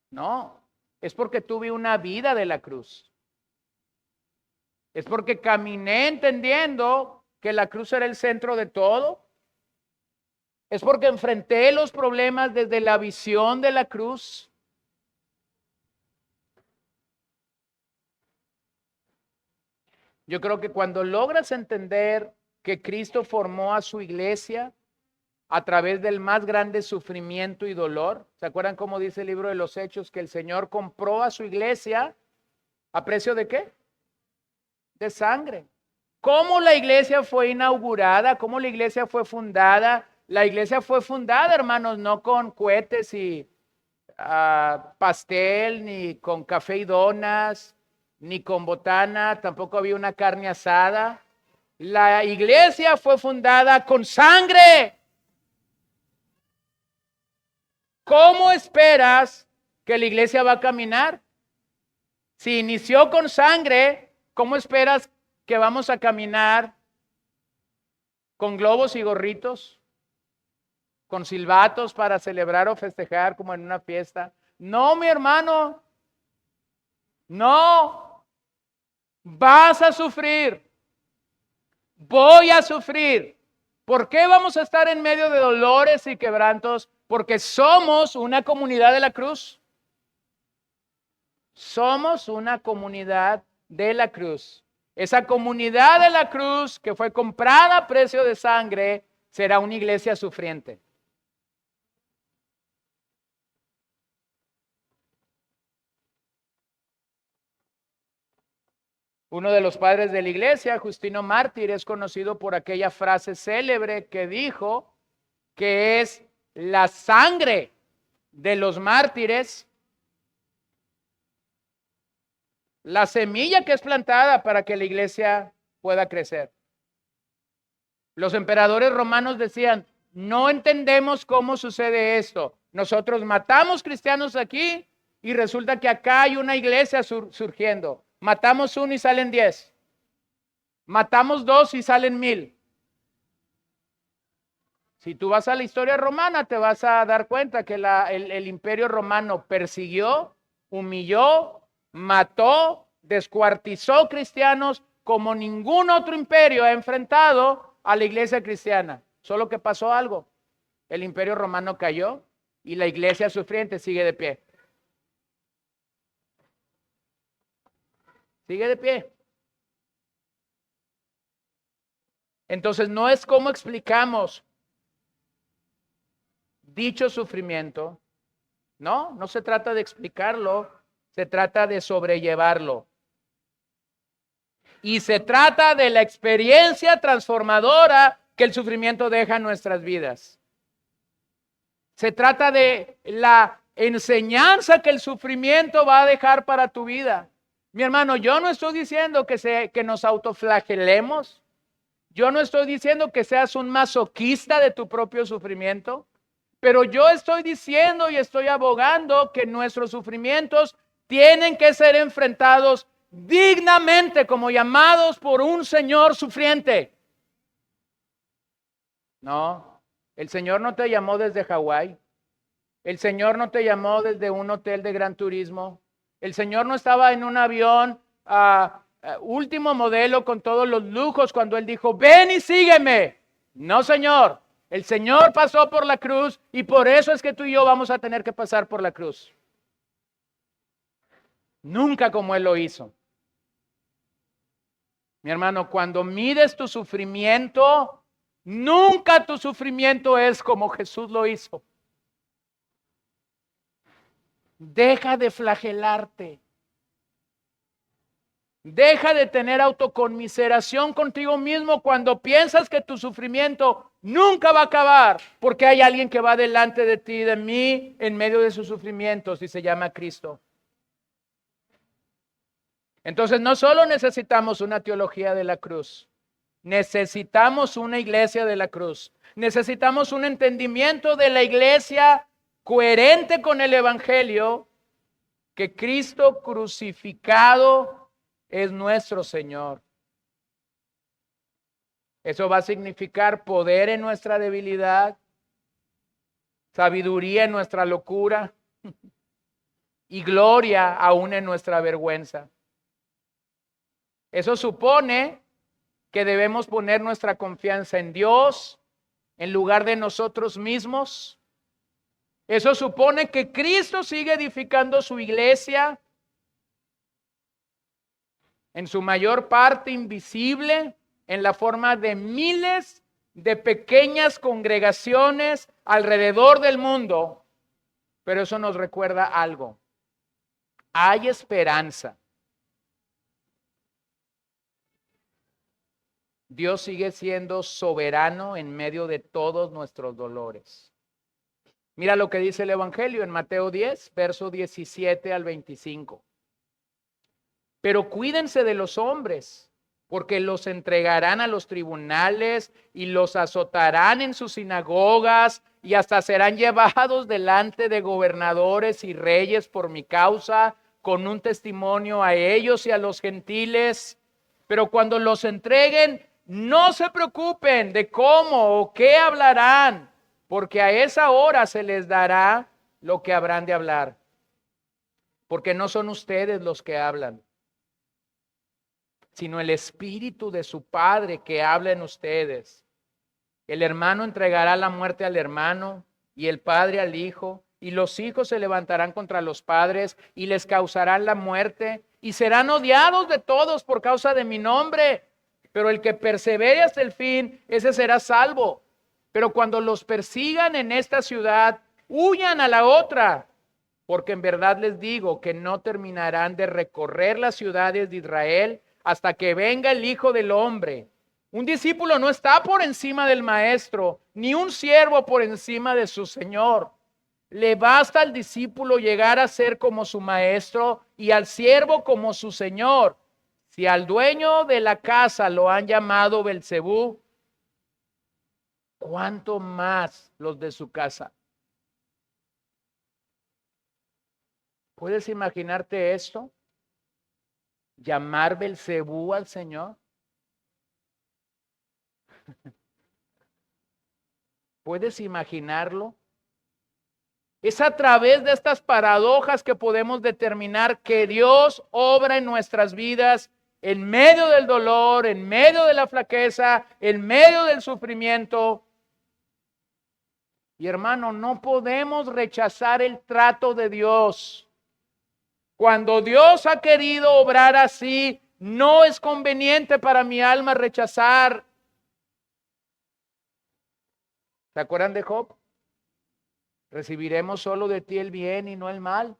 No, es porque tuve una vida de la cruz. Es porque caminé entendiendo que la cruz era el centro de todo. Es porque enfrenté los problemas desde la visión de la cruz. Yo creo que cuando logras entender que Cristo formó a su iglesia a través del más grande sufrimiento y dolor, ¿se acuerdan cómo dice el libro de los Hechos que el Señor compró a su iglesia a precio de qué? De sangre. ¿Cómo la iglesia fue inaugurada? ¿Cómo la iglesia fue fundada? La iglesia fue fundada, hermanos, no con cohetes y pastel, ni con café y donas, ni con botana, tampoco había una carne asada. La iglesia fue fundada con sangre. ¿Cómo esperas que la iglesia va a caminar? Si inició con sangre, ¿cómo esperas que vamos a caminar con globos y gorritos? Con silbatos para celebrar o festejar como en una fiesta. No, mi hermano, no, vas a sufrir, voy a sufrir. ¿Por qué vamos a estar en medio de dolores y quebrantos? Porque somos una comunidad de la cruz. Somos una comunidad de la cruz. Esa comunidad de la cruz que fue comprada a precio de sangre será una iglesia sufriente. Uno de los padres de la iglesia, Justino Mártir, es conocido por aquella frase célebre que dijo que es la sangre de los mártires, la semilla que es plantada para que la iglesia pueda crecer. Los emperadores romanos decían, no entendemos cómo sucede esto. Nosotros matamos cristianos aquí y resulta que acá hay una iglesia surgiendo. Matamos uno y salen 10. Matamos 2 y salen 1000. Si tú vas a la historia romana, te vas a dar cuenta que el imperio romano persiguió, humilló, mató, descuartizó cristianos como ningún otro imperio ha enfrentado a la iglesia cristiana. Solo que pasó algo. El imperio romano cayó y la iglesia sufriente sigue de pie. Sigue de pie. Entonces no es cómo explicamos dicho sufrimiento. No se trata de explicarlo, se trata de sobrellevarlo. Y se trata de la experiencia transformadora que el sufrimiento deja en nuestras vidas. Se trata de la enseñanza que el sufrimiento va a dejar para tu vida. Mi hermano, yo no estoy diciendo que nos autoflagelemos. Yo no estoy diciendo que seas un masoquista de tu propio sufrimiento. Pero yo estoy diciendo y estoy abogando que nuestros sufrimientos tienen que ser enfrentados dignamente como llamados por un Señor sufriente. No, el Señor no te llamó desde Hawái. El Señor no te llamó desde un hotel de gran turismo. El Señor no estaba en un avión último modelo con todos los lujos cuando Él dijo, ven y sígueme. No, Señor. El Señor pasó por la cruz y por eso es que tú y yo vamos a tener que pasar por la cruz. Nunca como Él lo hizo. Mi hermano, cuando mides tu sufrimiento, nunca tu sufrimiento es como Jesús lo hizo. Deja de flagelarte. Deja de tener autoconmiseración contigo mismo cuando piensas que tu sufrimiento nunca va a acabar, porque hay alguien que va delante de ti y de mí en medio de sus sufrimientos y se llama Cristo. Entonces no solo necesitamos una teología de la cruz, necesitamos una iglesia de la cruz, necesitamos un entendimiento de la iglesia coherente con el evangelio, que Cristo crucificado es nuestro Señor. Eso va a significar poder en nuestra debilidad, sabiduría en nuestra locura y gloria aún en nuestra vergüenza. Eso supone que debemos poner nuestra confianza en Dios en lugar de nosotros mismos. Eso supone que Cristo sigue edificando su iglesia en su mayor parte invisible, en la forma de miles de pequeñas congregaciones alrededor del mundo. Pero eso nos recuerda algo. Hay esperanza. Dios sigue siendo soberano en medio de todos nuestros dolores. Mira lo que dice el Evangelio en Mateo 10, verso 17 al 25. Pero cuídense de los hombres, porque los entregarán a los tribunales y los azotarán en sus sinagogas y hasta serán llevados delante de gobernadores y reyes por mi causa, con un testimonio a ellos y a los gentiles. Pero cuando los entreguen, no se preocupen de cómo o qué hablarán, porque a esa hora se les dará lo que habrán de hablar. Porque no son ustedes los que hablan, sino el Espíritu de su Padre que habla en ustedes. El hermano entregará la muerte al hermano y el padre al hijo, y los hijos se levantarán contra los padres y les causarán la muerte y serán odiados de todos por causa de mi nombre. Pero el que persevere hasta el fin, ese será salvo. Pero cuando los persigan en esta ciudad, huyan a la otra, porque en verdad les digo que no terminarán de recorrer las ciudades de Israel hasta que venga el Hijo del Hombre. Un discípulo no está por encima del maestro, ni un siervo por encima de su señor. Le basta al discípulo llegar a ser como su maestro y al siervo como su señor. Si al dueño de la casa lo han llamado Belcebú, ¿cuánto más los de su casa? ¿Puedes imaginarte esto? ¿Llamar Belcebú al Señor? ¿Puedes imaginarlo? Es a través de estas paradojas que podemos determinar que Dios obra en nuestras vidas en medio del dolor, en medio de la flaqueza, en medio del sufrimiento. Y hermano, no podemos rechazar el trato de Dios. Cuando Dios ha querido obrar así, no es conveniente para mi alma rechazar. ¿Se acuerdan de Job? Recibiremos solo de ti el bien y no el mal.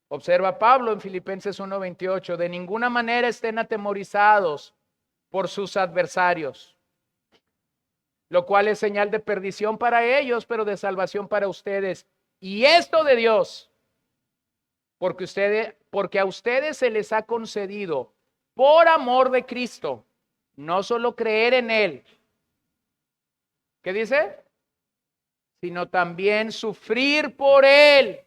Observa Pablo en Filipenses 1:28, de ninguna manera estén atemorizados por sus adversarios, lo cual es señal de perdición para ellos, pero de salvación para ustedes. Y esto de Dios, porque a ustedes se les ha concedido por amor de Cristo, no solo creer en Él. ¿Qué dice? Sino también sufrir por Él,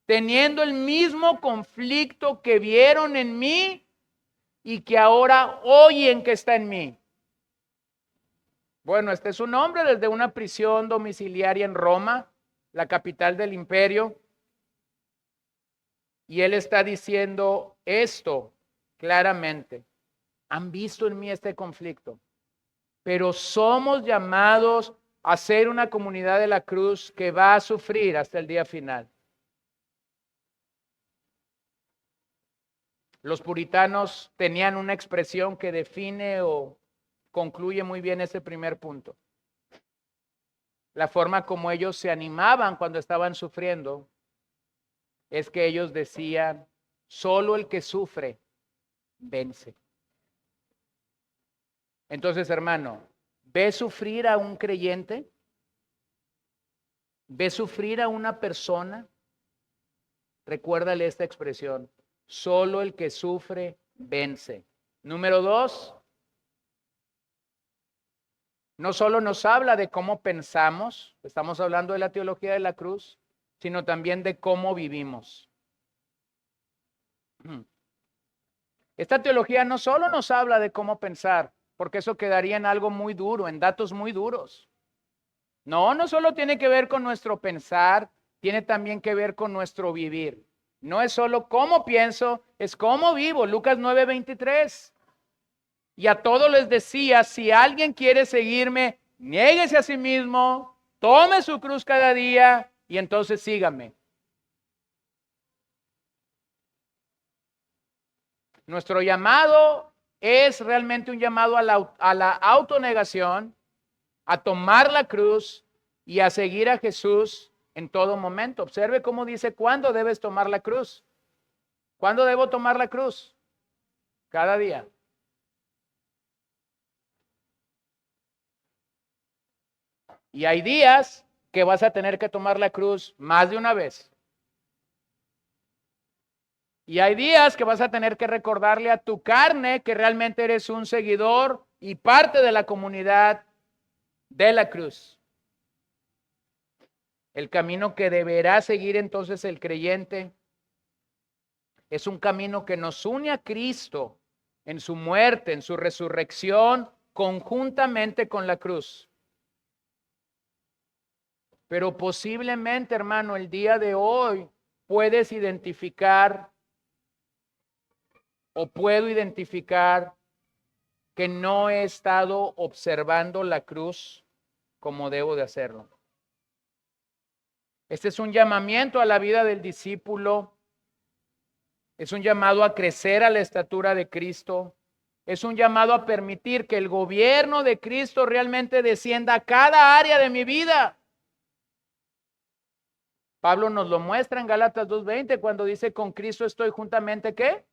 teniendo el mismo conflicto que vieron en mí y que ahora oyen que está en mí. Bueno, este es un hombre desde una prisión domiciliaria en Roma, la capital del imperio, y él está diciendo esto claramente. Han visto en mí este conflicto, pero somos llamados a ser una comunidad de la cruz que va a sufrir hasta el día final. Los puritanos tenían una expresión que define o concluye muy bien ese primer punto. La forma como ellos se animaban cuando estaban sufriendo es que ellos decían, solo el que sufre vence. Entonces, hermano, ¿ves sufrir a un creyente? ¿Ves sufrir a una persona? Recuérdale esta expresión, solo el que sufre vence. Número 2, no solo nos habla de cómo pensamos, estamos hablando de la teología de la cruz, sino también de cómo vivimos. Esta teología no solo nos habla de cómo pensar, porque eso quedaría en algo muy duro, en datos muy duros. No solo tiene que ver con nuestro pensar, tiene también que ver con nuestro vivir. No es solo cómo pienso, es cómo vivo. Lucas 9:23. Y a todos les decía, si alguien quiere seguirme, niéguese a sí mismo, tome su cruz cada día y entonces sígame. Nuestro llamado es realmente un llamado a la autonegación, a tomar la cruz y a seguir a Jesús en todo momento. Observe cómo dice, ¿cuándo debes tomar la cruz? ¿Cuándo debo tomar la cruz? Cada día. Y hay días que vas a tener que tomar la cruz más de una vez. Y hay días que vas a tener que recordarle a tu carne que realmente eres un seguidor y parte de la comunidad de la cruz. El camino que deberá seguir entonces el creyente es un camino que nos une a Cristo en su muerte, en su resurrección, conjuntamente con la cruz. Pero posiblemente, hermano, el día de hoy puedes identificar o puedo identificar que no he estado observando la cruz como debo de hacerlo. Este es un llamamiento a la vida del discípulo. Es un llamado a crecer a la estatura de Cristo. Es un llamado a permitir que el gobierno de Cristo realmente descienda a cada área de mi vida. Pablo nos lo muestra en Gálatas 2:20 cuando dice: con Cristo estoy juntamente, ¿qué?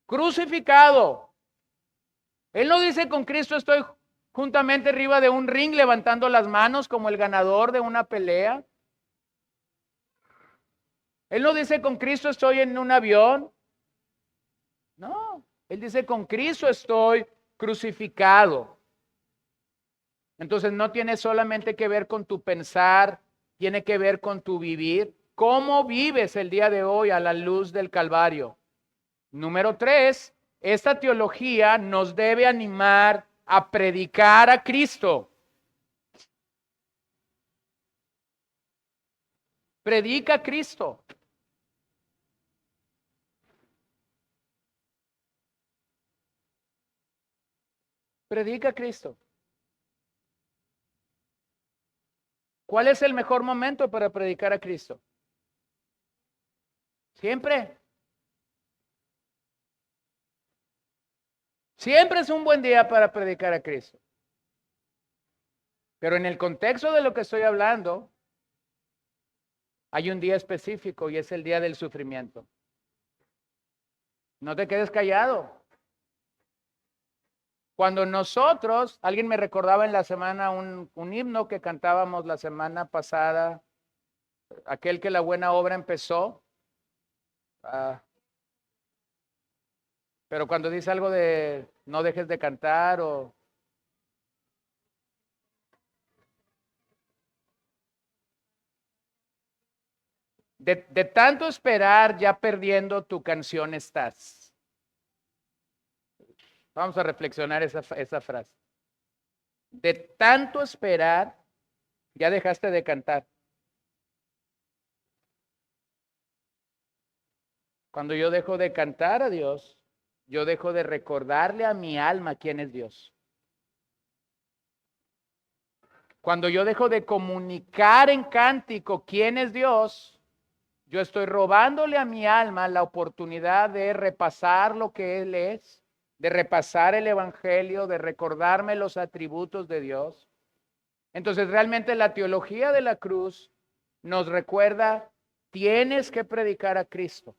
Crucificado. Él no dice: con Cristo estoy juntamente arriba de un ring levantando las manos como el ganador de una pelea. Él no dice: con Cristo estoy en un avión. No, él dice: con Cristo estoy crucificado. Entonces no tiene solamente que ver con tu pensar, tiene que ver con tu vivir. ¿Cómo vives el día de hoy a la luz del Calvario? Número 3, esta teología nos debe animar a predicar a Cristo. Predica a Cristo. Predica a Cristo. ¿Cuál es el mejor momento para predicar a Cristo? Siempre. Siempre es un buen día para predicar a Cristo. Pero en el contexto de lo que estoy hablando, hay un día específico y es el día del sufrimiento. No te quedes callado. Cuando nosotros, alguien me recordaba en la semana un himno que cantábamos la semana pasada, aquel que la buena obra empezó, pero cuando dice algo de no dejes de cantar o... De tanto esperar, ya perdiendo tu canción estás. Vamos a reflexionar esa frase. De tanto esperar, ya dejaste de cantar. Cuando yo dejo de cantar a Dios, yo dejo de recordarle a mi alma quién es Dios. Cuando yo dejo de comunicar en cántico quién es Dios, yo estoy robándole a mi alma la oportunidad de repasar lo que Él es, de repasar el Evangelio, de recordarme los atributos de Dios. Entonces, realmente la teología de la cruz nos recuerda: tienes que predicar a Cristo.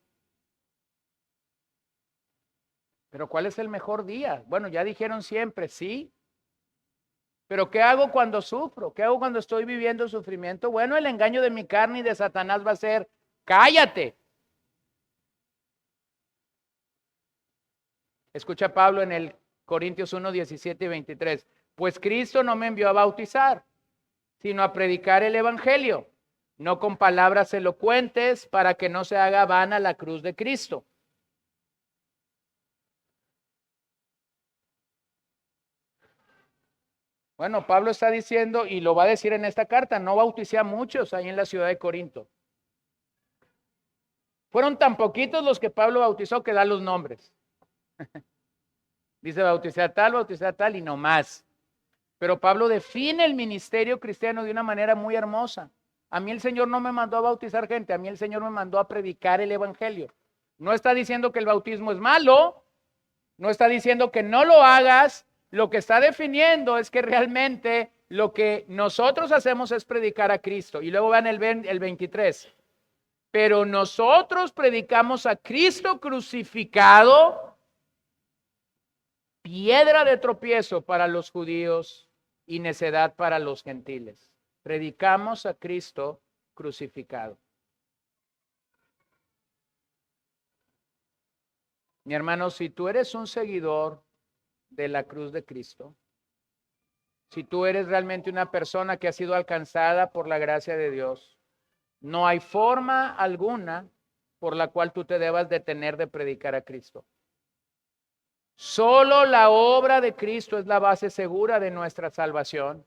Pero ¿cuál es el mejor día? Bueno, ya dijeron siempre, sí. Pero ¿qué hago cuando sufro? ¿Qué hago cuando estoy viviendo sufrimiento? Bueno, el engaño de mi carne y de Satanás va a ser: cállate. Escucha Pablo en el Corintios 1, 17 y 23. Pues Cristo no me envió a bautizar, sino a predicar el evangelio, no con palabras elocuentes, para que no se haga vana la cruz de Cristo. Bueno, Pablo está diciendo, y lo va a decir en esta carta: no bauticé a muchos ahí en la ciudad de Corinto. Fueron tan poquitos los que Pablo bautizó que da los nombres. Dice: bauticé a tal y no más. Pero Pablo define el ministerio cristiano de una manera muy hermosa. A mí el Señor no me mandó a bautizar gente, a mí el Señor me mandó a predicar el evangelio. No está diciendo que el bautismo es malo, no está diciendo que no lo hagas. Lo que está definiendo es que realmente lo que nosotros hacemos es predicar a Cristo. Y luego vean el 23. Pero nosotros predicamos a Cristo crucificado, piedra de tropiezo para los judíos y necedad para los gentiles. Predicamos a Cristo crucificado. Mi hermano, si tú eres un seguidor de la cruz de Cristo, si tú eres realmente una persona que ha sido alcanzada por la gracia de Dios, no hay forma alguna por la cual tú te debas detener de predicar a Cristo. Solo la obra de Cristo es la base segura de nuestra salvación.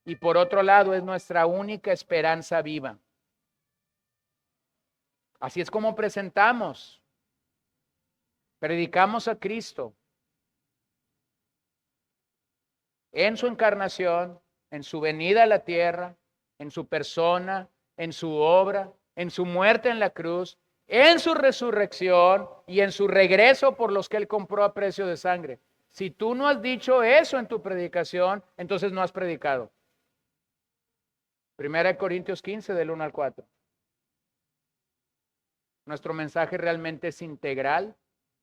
Y por otro lado, es nuestra única esperanza viva. Así es como presentamos. Predicamos a Cristo en su encarnación, en su venida a la tierra, en su persona, en su obra, en su muerte en la cruz, en su resurrección y en su regreso por los que Él compró a precio de sangre. Si tú no has dicho eso en tu predicación, entonces no has predicado. 1 Corintios 15, del 1 al 4. Nuestro mensaje realmente es integral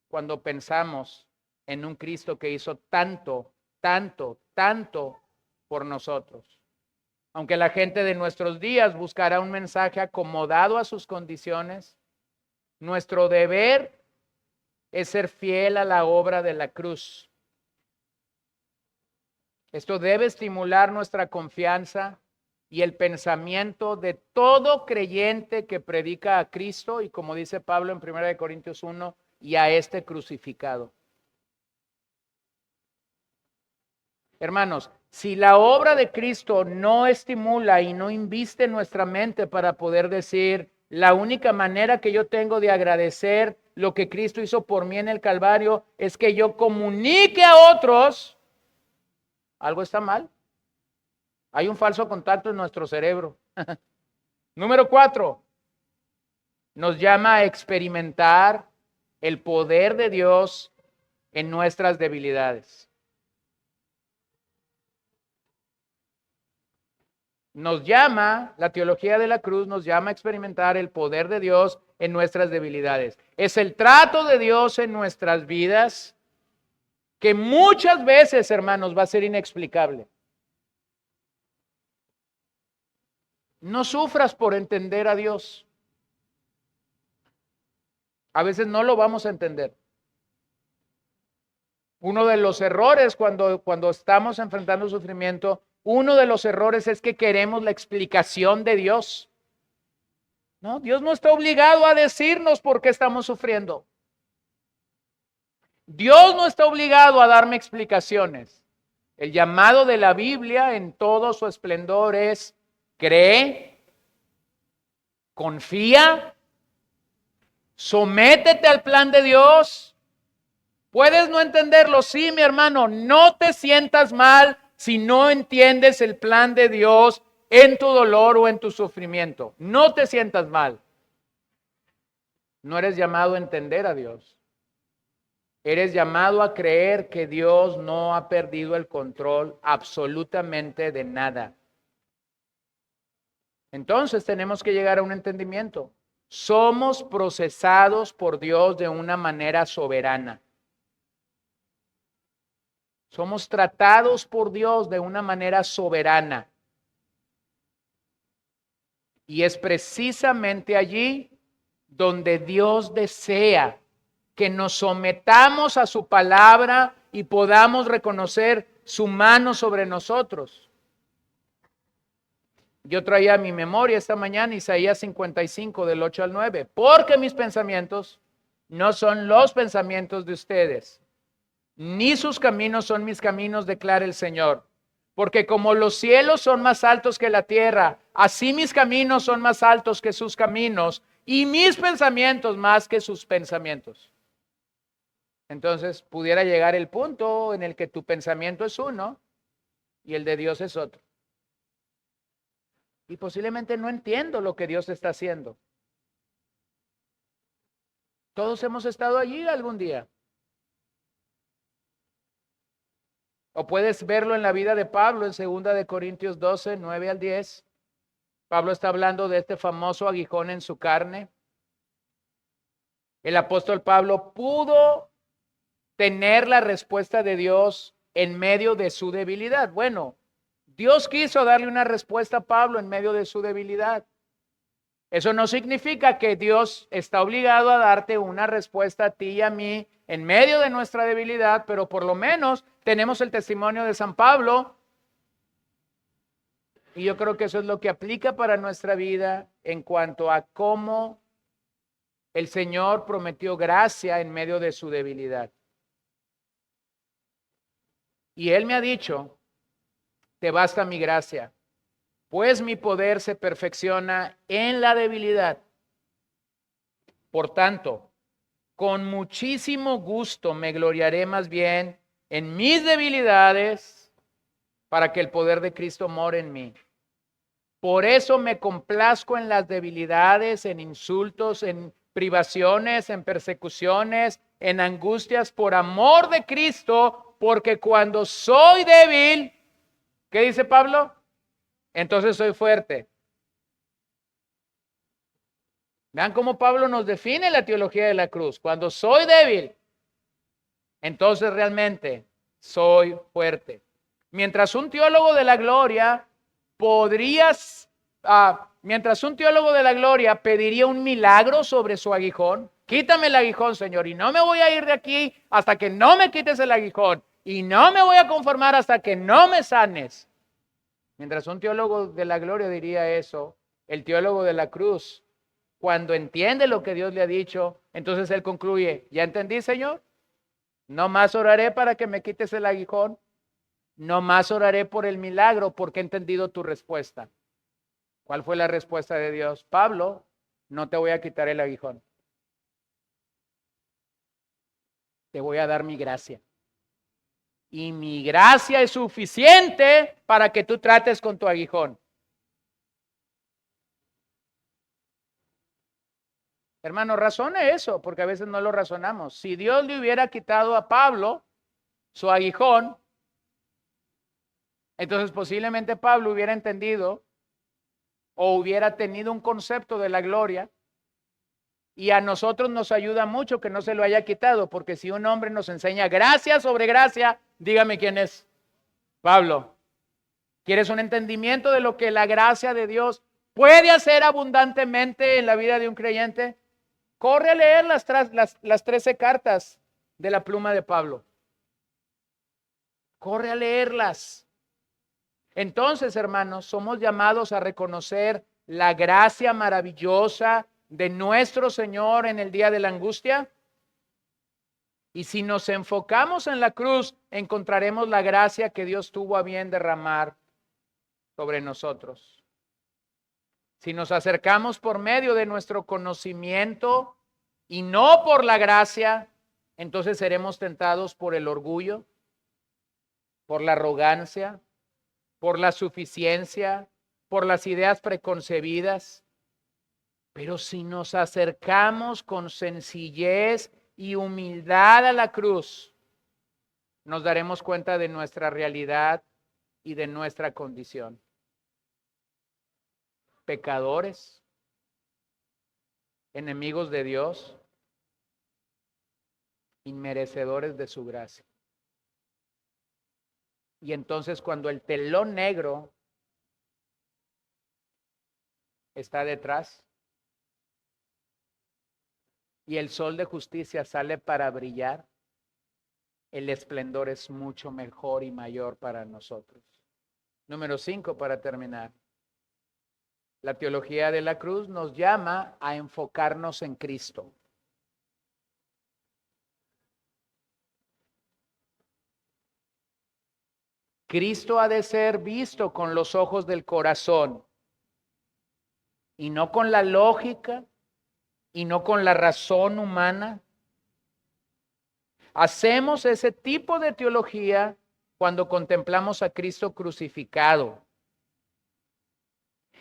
cuando pensamos en un Cristo que hizo tanto, tanto, tanto por nosotros. Aunque la gente de nuestros días buscará un mensaje acomodado a sus condiciones, nuestro deber es ser fiel a la obra de la cruz. Esto debe estimular nuestra confianza y el pensamiento de todo creyente que predica a Cristo y, como dice Pablo en 1 Corintios 1, y a este crucificado. Hermanos, si la obra de Cristo no estimula y no inviste nuestra mente para poder decir, la única manera que yo tengo de agradecer lo que Cristo hizo por mí en el Calvario es que yo comunique a otros, algo está mal. Hay un falso contacto en nuestro cerebro. Número 4, nos llama a experimentar el poder de Dios en nuestras debilidades. La teología de la cruz nos llama a experimentar el poder de Dios en nuestras debilidades. Es el trato de Dios en nuestras vidas que muchas veces, hermanos, va a ser inexplicable. No sufras por entender a Dios. A veces no lo vamos a entender. Uno de los errores cuando estamos enfrentando sufrimiento, uno de los errores es que queremos la explicación de Dios. No, Dios no está obligado a decirnos por qué estamos sufriendo. Dios no está obligado a darme explicaciones. El llamado de la Biblia en todo su esplendor es: cree, confía, sométete al plan de Dios. Puedes no entenderlo, sí, mi hermano, no te sientas mal si no entiendes el plan de Dios en tu dolor o en tu sufrimiento. No te sientas mal. No eres llamado a entender a Dios. Eres llamado a creer que Dios no ha perdido el control absolutamente de nada. Entonces tenemos que llegar a un entendimiento. Somos procesados por Dios de una manera soberana. Somos tratados por Dios de una manera soberana. Y es precisamente allí donde Dios desea que nos sometamos a su palabra y podamos reconocer su mano sobre nosotros. Yo traía a mi memoria esta mañana Isaías 55 del 8 al 9, porque mis pensamientos no son los pensamientos de ustedes, ni sus caminos son mis caminos, declara el Señor. Porque como los cielos son más altos que la tierra, así mis caminos son más altos que sus caminos, y mis pensamientos más que sus pensamientos. Entonces pudiera llegar el punto en el que tu pensamiento es uno y el de Dios es otro. Y posiblemente no entiendo lo que Dios está haciendo. Todos hemos estado allí algún día. O puedes verlo en la vida de Pablo en 2 Corintios 12, 9 al 10. Pablo está hablando de este famoso aguijón en su carne. El apóstol Pablo pudo tener la respuesta de Dios en medio de su debilidad. Bueno, Dios quiso darle una respuesta a Pablo en medio de su debilidad. Eso no significa que Dios está obligado a darte una respuesta a ti y a mí en medio de nuestra debilidad, pero por lo menos tenemos el testimonio de San Pablo. Y yo creo que eso es lo que aplica para nuestra vida en cuanto a cómo el Señor prometió gracia en medio de su debilidad. Y Él me ha dicho: te basta mi gracia, pues mi poder se perfecciona en la debilidad. Por tanto, con muchísimo gusto me gloriaré más bien en mis debilidades para que el poder de Cristo more en mí. Por eso me complazco en las debilidades, en insultos, en privaciones, en persecuciones, en angustias por amor de Cristo, porque cuando soy débil, ¿qué dice Pablo? Entonces soy fuerte. Vean cómo Pablo nos define la teología de la cruz. Cuando soy débil, entonces realmente soy fuerte. Mientras un teólogo de la gloria pediría un milagro sobre su aguijón. Quítame el aguijón, Señor, y no me voy a ir de aquí hasta que no me quites el aguijón. Y no me voy a conformar hasta que no me sanes. Mientras un teólogo de la gloria diría eso, el teólogo de la cruz, cuando entiende lo que Dios le ha dicho, entonces él concluye, ¿ya entendí, Señor? No más oraré para que me quites el aguijón. No más oraré por el milagro porque he entendido tu respuesta. ¿Cuál fue la respuesta de Dios? Pablo, no te voy a quitar el aguijón. Te voy a dar mi gracia. Y mi gracia es suficiente para que tú trates con tu aguijón. Hermano, razone eso, porque a veces no lo razonamos. Si Dios le hubiera quitado a Pablo su aguijón, entonces posiblemente Pablo hubiera entendido o hubiera tenido un concepto de la gloria, y a nosotros nos ayuda mucho que no se lo haya quitado, porque si un hombre nos enseña gracia sobre gracia, dígame quién es. Pablo. ¿Quieres un entendimiento de lo que la gracia de Dios puede hacer abundantemente en la vida de un creyente? Corre a leer las 13 cartas de la pluma de Pablo. Corre a leerlas. Entonces, hermanos, somos llamados a reconocer la gracia maravillosa de nuestro Señor en el día de la angustia. Y si nos enfocamos en la cruz, encontraremos la gracia que Dios tuvo a bien derramar sobre nosotros. Si nos acercamos por medio de nuestro conocimiento y no por la gracia, entonces seremos tentados por el orgullo, por la arrogancia, por la suficiencia, por las ideas preconcebidas. Pero si nos acercamos con sencillez y humildad a la cruz, nos daremos cuenta de nuestra realidad y de nuestra condición. Pecadores, enemigos de Dios, inmerecedores de su gracia. Y entonces cuando el telón negro está detrás y el sol de justicia sale para brillar, el esplendor es mucho mejor y mayor para nosotros. Número 5, para terminar. La teología de la cruz nos llama a enfocarnos en Cristo. Cristo ha de ser visto con los ojos del corazón y no con la lógica y no con la razón humana. Hacemos ese tipo de teología cuando contemplamos a Cristo crucificado.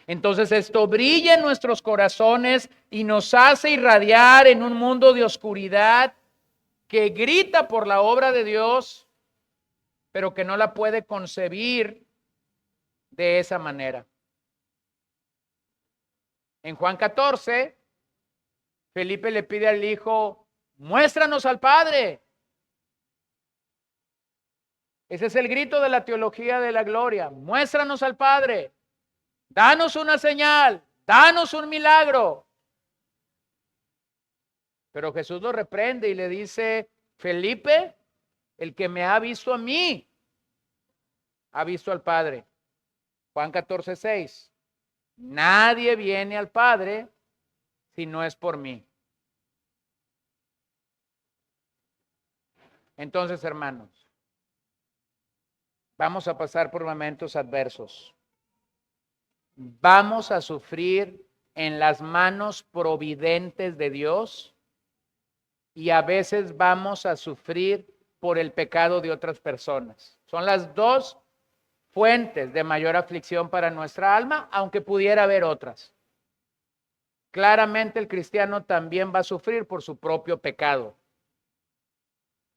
Entonces esto brilla en nuestros corazones y nos hace irradiar en un mundo de oscuridad que grita por la obra de Dios, pero que no la puede concebir de esa manera. En Juan 14, Felipe le pide al Hijo, muéstranos al Padre. Ese es el grito de la teología de la gloria. Muéstranos al Padre. Danos una señal. Danos un milagro. Pero Jesús lo reprende y le dice, Felipe, el que me ha visto a mí, ha visto al Padre. Juan 14, 6. Nadie viene al Padre si no es por mí. Entonces, hermanos, vamos a pasar por momentos adversos. Vamos a sufrir en las manos providentes de Dios y a veces vamos a sufrir por el pecado de otras personas. Son las dos fuentes de mayor aflicción para nuestra alma, aunque pudiera haber otras. Claramente el cristiano también va a sufrir por su propio pecado.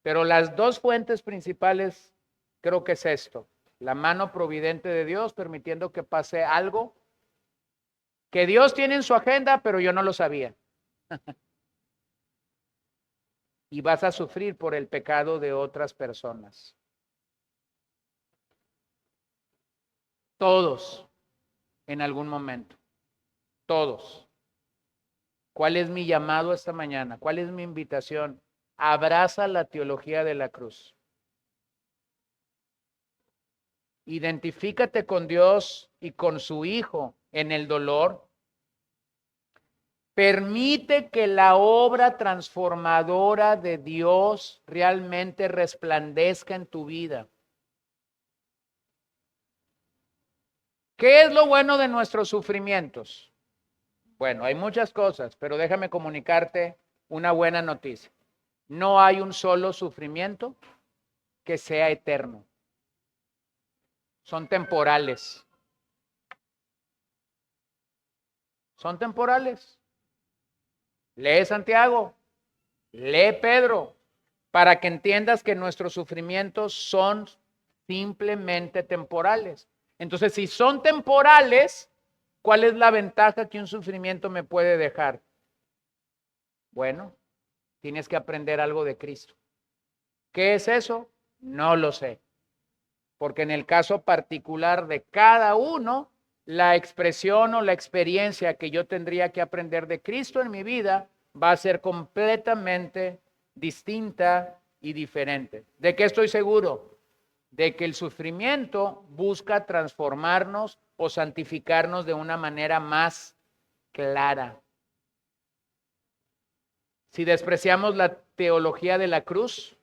Pero las dos fuentes principales creo que es esto: la mano providente de Dios permitiendo que pase algo que Dios tiene en su agenda, pero yo no lo sabía. Y vas a sufrir por el pecado de otras personas. Todos, en algún momento. Todos. ¿Cuál es mi llamado esta mañana? ¿Cuál es mi invitación? Abraza la teología de la cruz. Identifícate con Dios y con su Hijo en el dolor. Permite que la obra transformadora de Dios realmente resplandezca en tu vida. ¿Qué es lo bueno de nuestros sufrimientos? Bueno, hay muchas cosas, pero déjame comunicarte una buena noticia. No hay un solo sufrimiento que sea eterno. Son temporales. Son temporales. Lee Santiago, lee Pedro, para que entiendas que nuestros sufrimientos son simplemente temporales. Entonces, si son temporales, ¿cuál es la ventaja que un sufrimiento me puede dejar? Bueno, tienes que aprender algo de Cristo. ¿Qué es eso? No lo sé. Porque en el caso particular de cada uno, la expresión o la experiencia que yo tendría que aprender de Cristo en mi vida va a ser completamente distinta y diferente. ¿De qué estoy seguro? De que el sufrimiento busca transformarnos o santificarnos de una manera más clara. Si despreciamos la teología de la cruz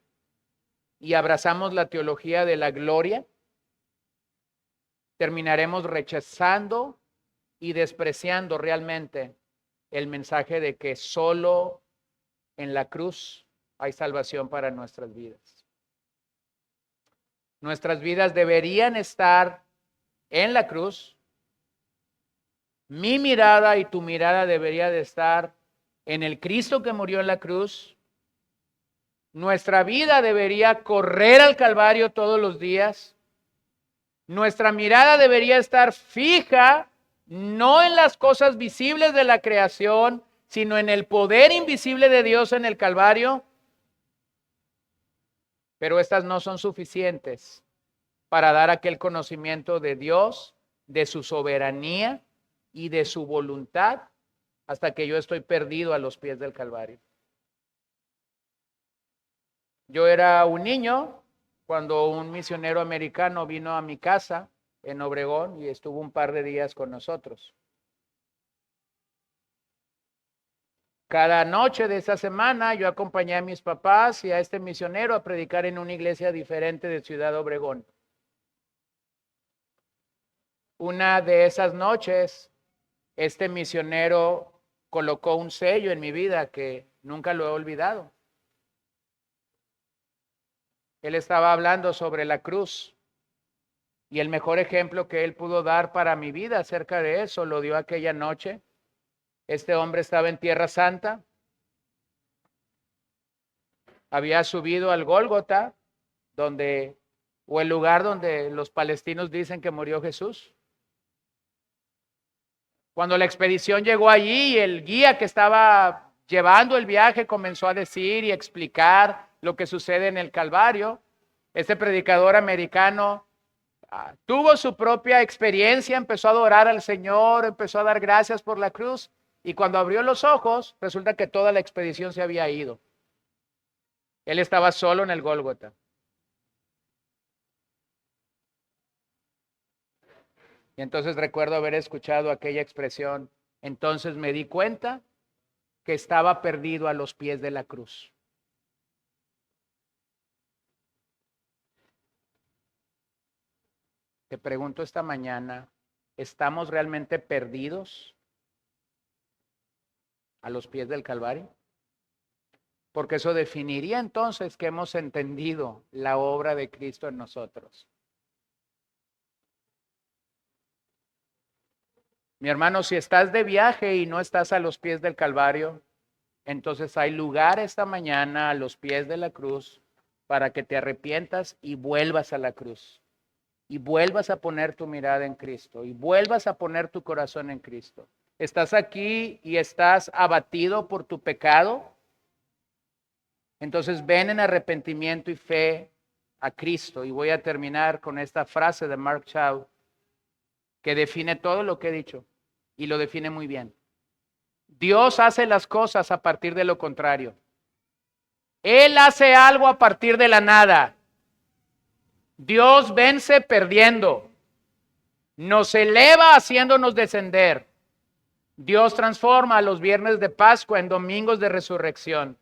y abrazamos la teología de la gloria, terminaremos rechazando y despreciando realmente el mensaje de que solo en la cruz hay salvación para nuestras vidas. Nuestras vidas deberían estar en la cruz. Mi mirada y tu mirada debería de estar en el Cristo que murió en la cruz. Nuestra vida debería correr al Calvario todos los días. Nuestra mirada debería estar fija, no en las cosas visibles de la creación, sino en el poder invisible de Dios en el Calvario. Pero estas no son suficientes para dar aquel conocimiento de Dios, de su soberanía y de su voluntad, hasta que yo estoy perdido a los pies del Calvario. Yo era un niño cuando un misionero americano vino a mi casa en Obregón y estuvo un par de días con nosotros. Cada noche de esa semana yo acompañé a mis papás y a este misionero a predicar en una iglesia diferente de Ciudad Obregón. Una de esas noches, este misionero colocó un sello en mi vida que nunca lo he olvidado. Él estaba hablando sobre la cruz y el mejor ejemplo que él pudo dar para mi vida acerca de eso lo dio aquella noche. Este hombre estaba en Tierra Santa, había subido al Gólgota, o el lugar donde los palestinos dicen que murió Jesús. Cuando la expedición llegó allí, el guía que estaba llevando el viaje comenzó a decir y explicar lo que sucede en el Calvario. Este predicador americano tuvo su propia experiencia, empezó a adorar al Señor, empezó a dar gracias por la cruz, y cuando abrió los ojos, resulta que toda la expedición se había ido. Él estaba solo en el Gólgota. Y entonces recuerdo haber escuchado aquella expresión. Entonces me di cuenta que estaba perdido a los pies de la cruz. Te pregunto esta mañana, ¿estamos realmente perdidos a los pies del Calvario? Porque eso definiría entonces que hemos entendido la obra de Cristo en nosotros. Mi hermano, si estás de viaje y no estás a los pies del Calvario, entonces hay lugar esta mañana a los pies de la cruz para que te arrepientas y vuelvas a la cruz. Y vuelvas a poner tu mirada en Cristo. Y vuelvas a poner tu corazón en Cristo. ¿Estás aquí y estás abatido por tu pecado? Entonces ven en arrepentimiento y fe a Cristo. Y voy a terminar con esta frase de Mark Chow, que define todo lo que he dicho. Y lo define muy bien. Dios hace las cosas a partir de lo contrario. Él hace algo a partir de la nada. Dios vence perdiendo. Nos eleva haciéndonos descender. Dios transforma los viernes de Pascua en domingos de resurrección.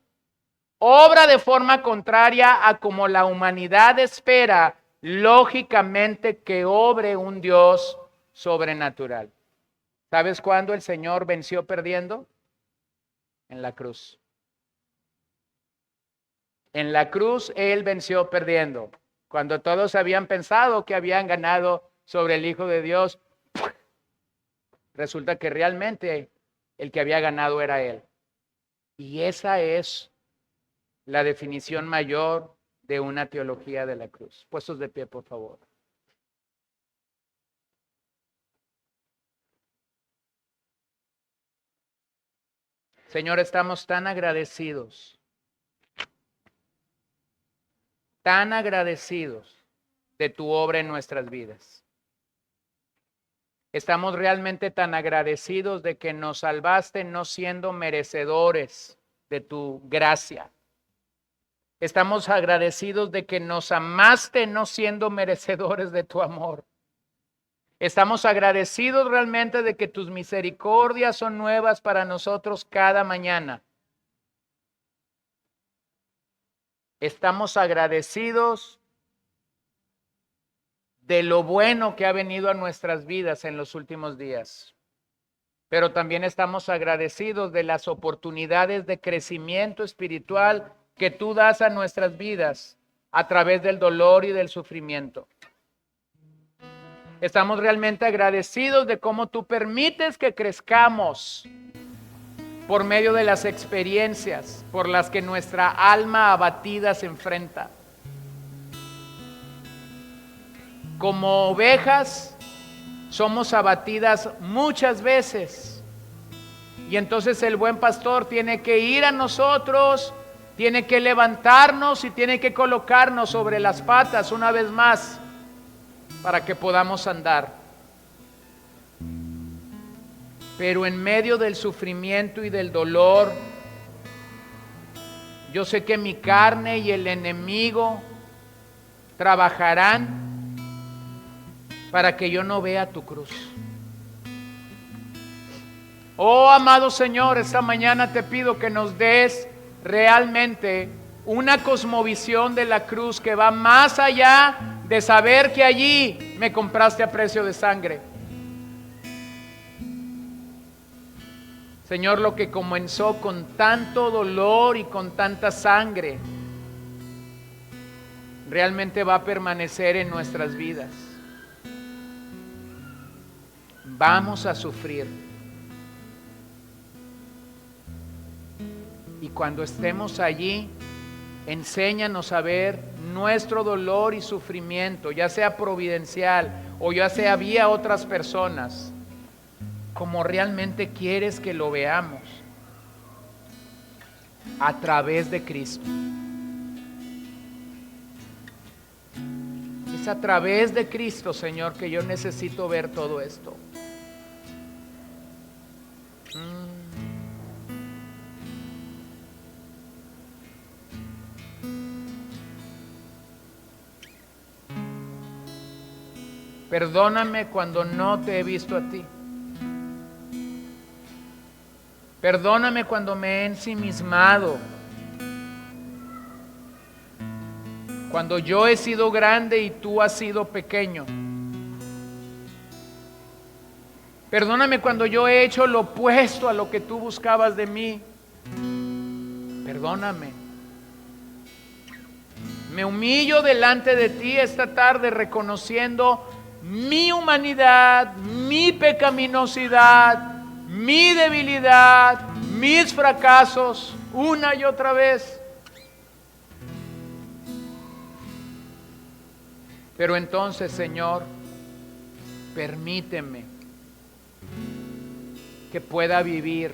Obra de forma contraria a como la humanidad espera, lógicamente, que obre un Dios sobrenatural. ¿Sabes cuándo el Señor venció perdiendo? En la cruz. En la cruz Él venció perdiendo. Cuando todos habían pensado que habían ganado sobre el Hijo de Dios, resulta que realmente el que había ganado era Él. Y esa es la definición mayor de una teología de la cruz. Puestos de pie, por favor. Señor, estamos tan agradecidos de tu obra en nuestras vidas. Estamos realmente tan agradecidos de que nos salvaste no siendo merecedores de tu gracia. Estamos agradecidos de que nos amaste no siendo merecedores de tu amor. Estamos agradecidos realmente de que tus misericordias son nuevas para nosotros cada mañana. Estamos agradecidos de lo bueno que ha venido a nuestras vidas en los últimos días. Pero también estamos agradecidos de las oportunidades de crecimiento espiritual que tú das a nuestras vidas a través del dolor y del sufrimiento. Estamos realmente agradecidos de cómo tú permites que crezcamos por medio de las experiencias por las que nuestra alma abatida se enfrenta. Como ovejas somos abatidas muchas veces y entonces el buen pastor tiene que ir a nosotros, tiene que levantarnos y tiene que colocarnos sobre las patas una vez más para que podamos andar. Pero en medio del sufrimiento y del dolor, yo sé que mi carne y el enemigo trabajarán para que yo no vea tu cruz. Oh, amado Señor, esta mañana te pido que nos des realmente una cosmovisión de la cruz que va más allá de saber que allí me compraste a precio de sangre. Señor, lo que comenzó con tanto dolor y con tanta sangre, realmente va a permanecer en nuestras vidas. Vamos a sufrir. Y cuando estemos allí, enséñanos a ver nuestro dolor y sufrimiento, ya sea providencial o ya sea vía otras personas, como realmente quieres que lo veamos, a través de Cristo. Es a través de Cristo, Señor, que yo necesito ver todo esto. Perdóname cuando no te he visto a ti. Perdóname cuando me he ensimismado. Cuando yo he sido grande y tú has sido pequeño. Perdóname cuando yo he hecho lo opuesto a lo que tú buscabas de mí. Perdóname. Me humillo delante de ti esta tarde reconociendo mi humanidad, mi pecaminosidad, mi debilidad, mis fracasos, una y otra vez. Pero entonces, Señor, permíteme que pueda vivir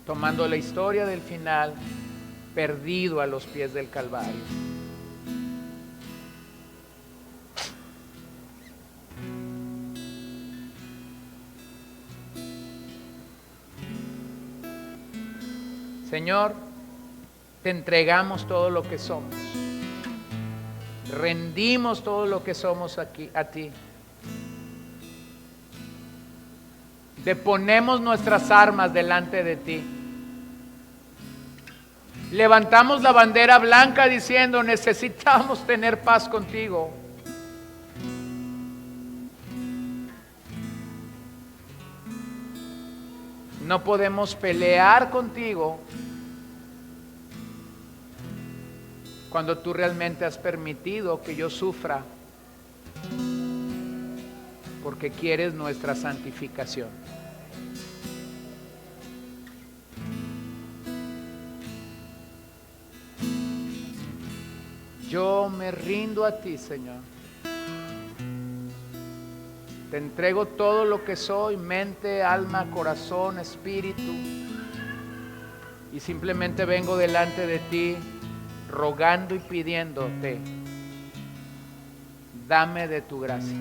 tomando la historia del final, perdido a los pies del Calvario. Señor, te entregamos todo lo que somos. Rendimos todo lo que somos aquí a ti. Deponemos nuestras armas delante de ti. Levantamos la bandera blanca diciendo, necesitamos tener paz contigo. No podemos pelear contigo cuando tú realmente has permitido que yo sufra, porque quieres nuestra santificación. Yo me rindo a ti, Señor. Te entrego todo lo que soy, mente, alma, corazón, espíritu. Y simplemente vengo delante de ti, rogando y pidiéndote, dame de tu gracia.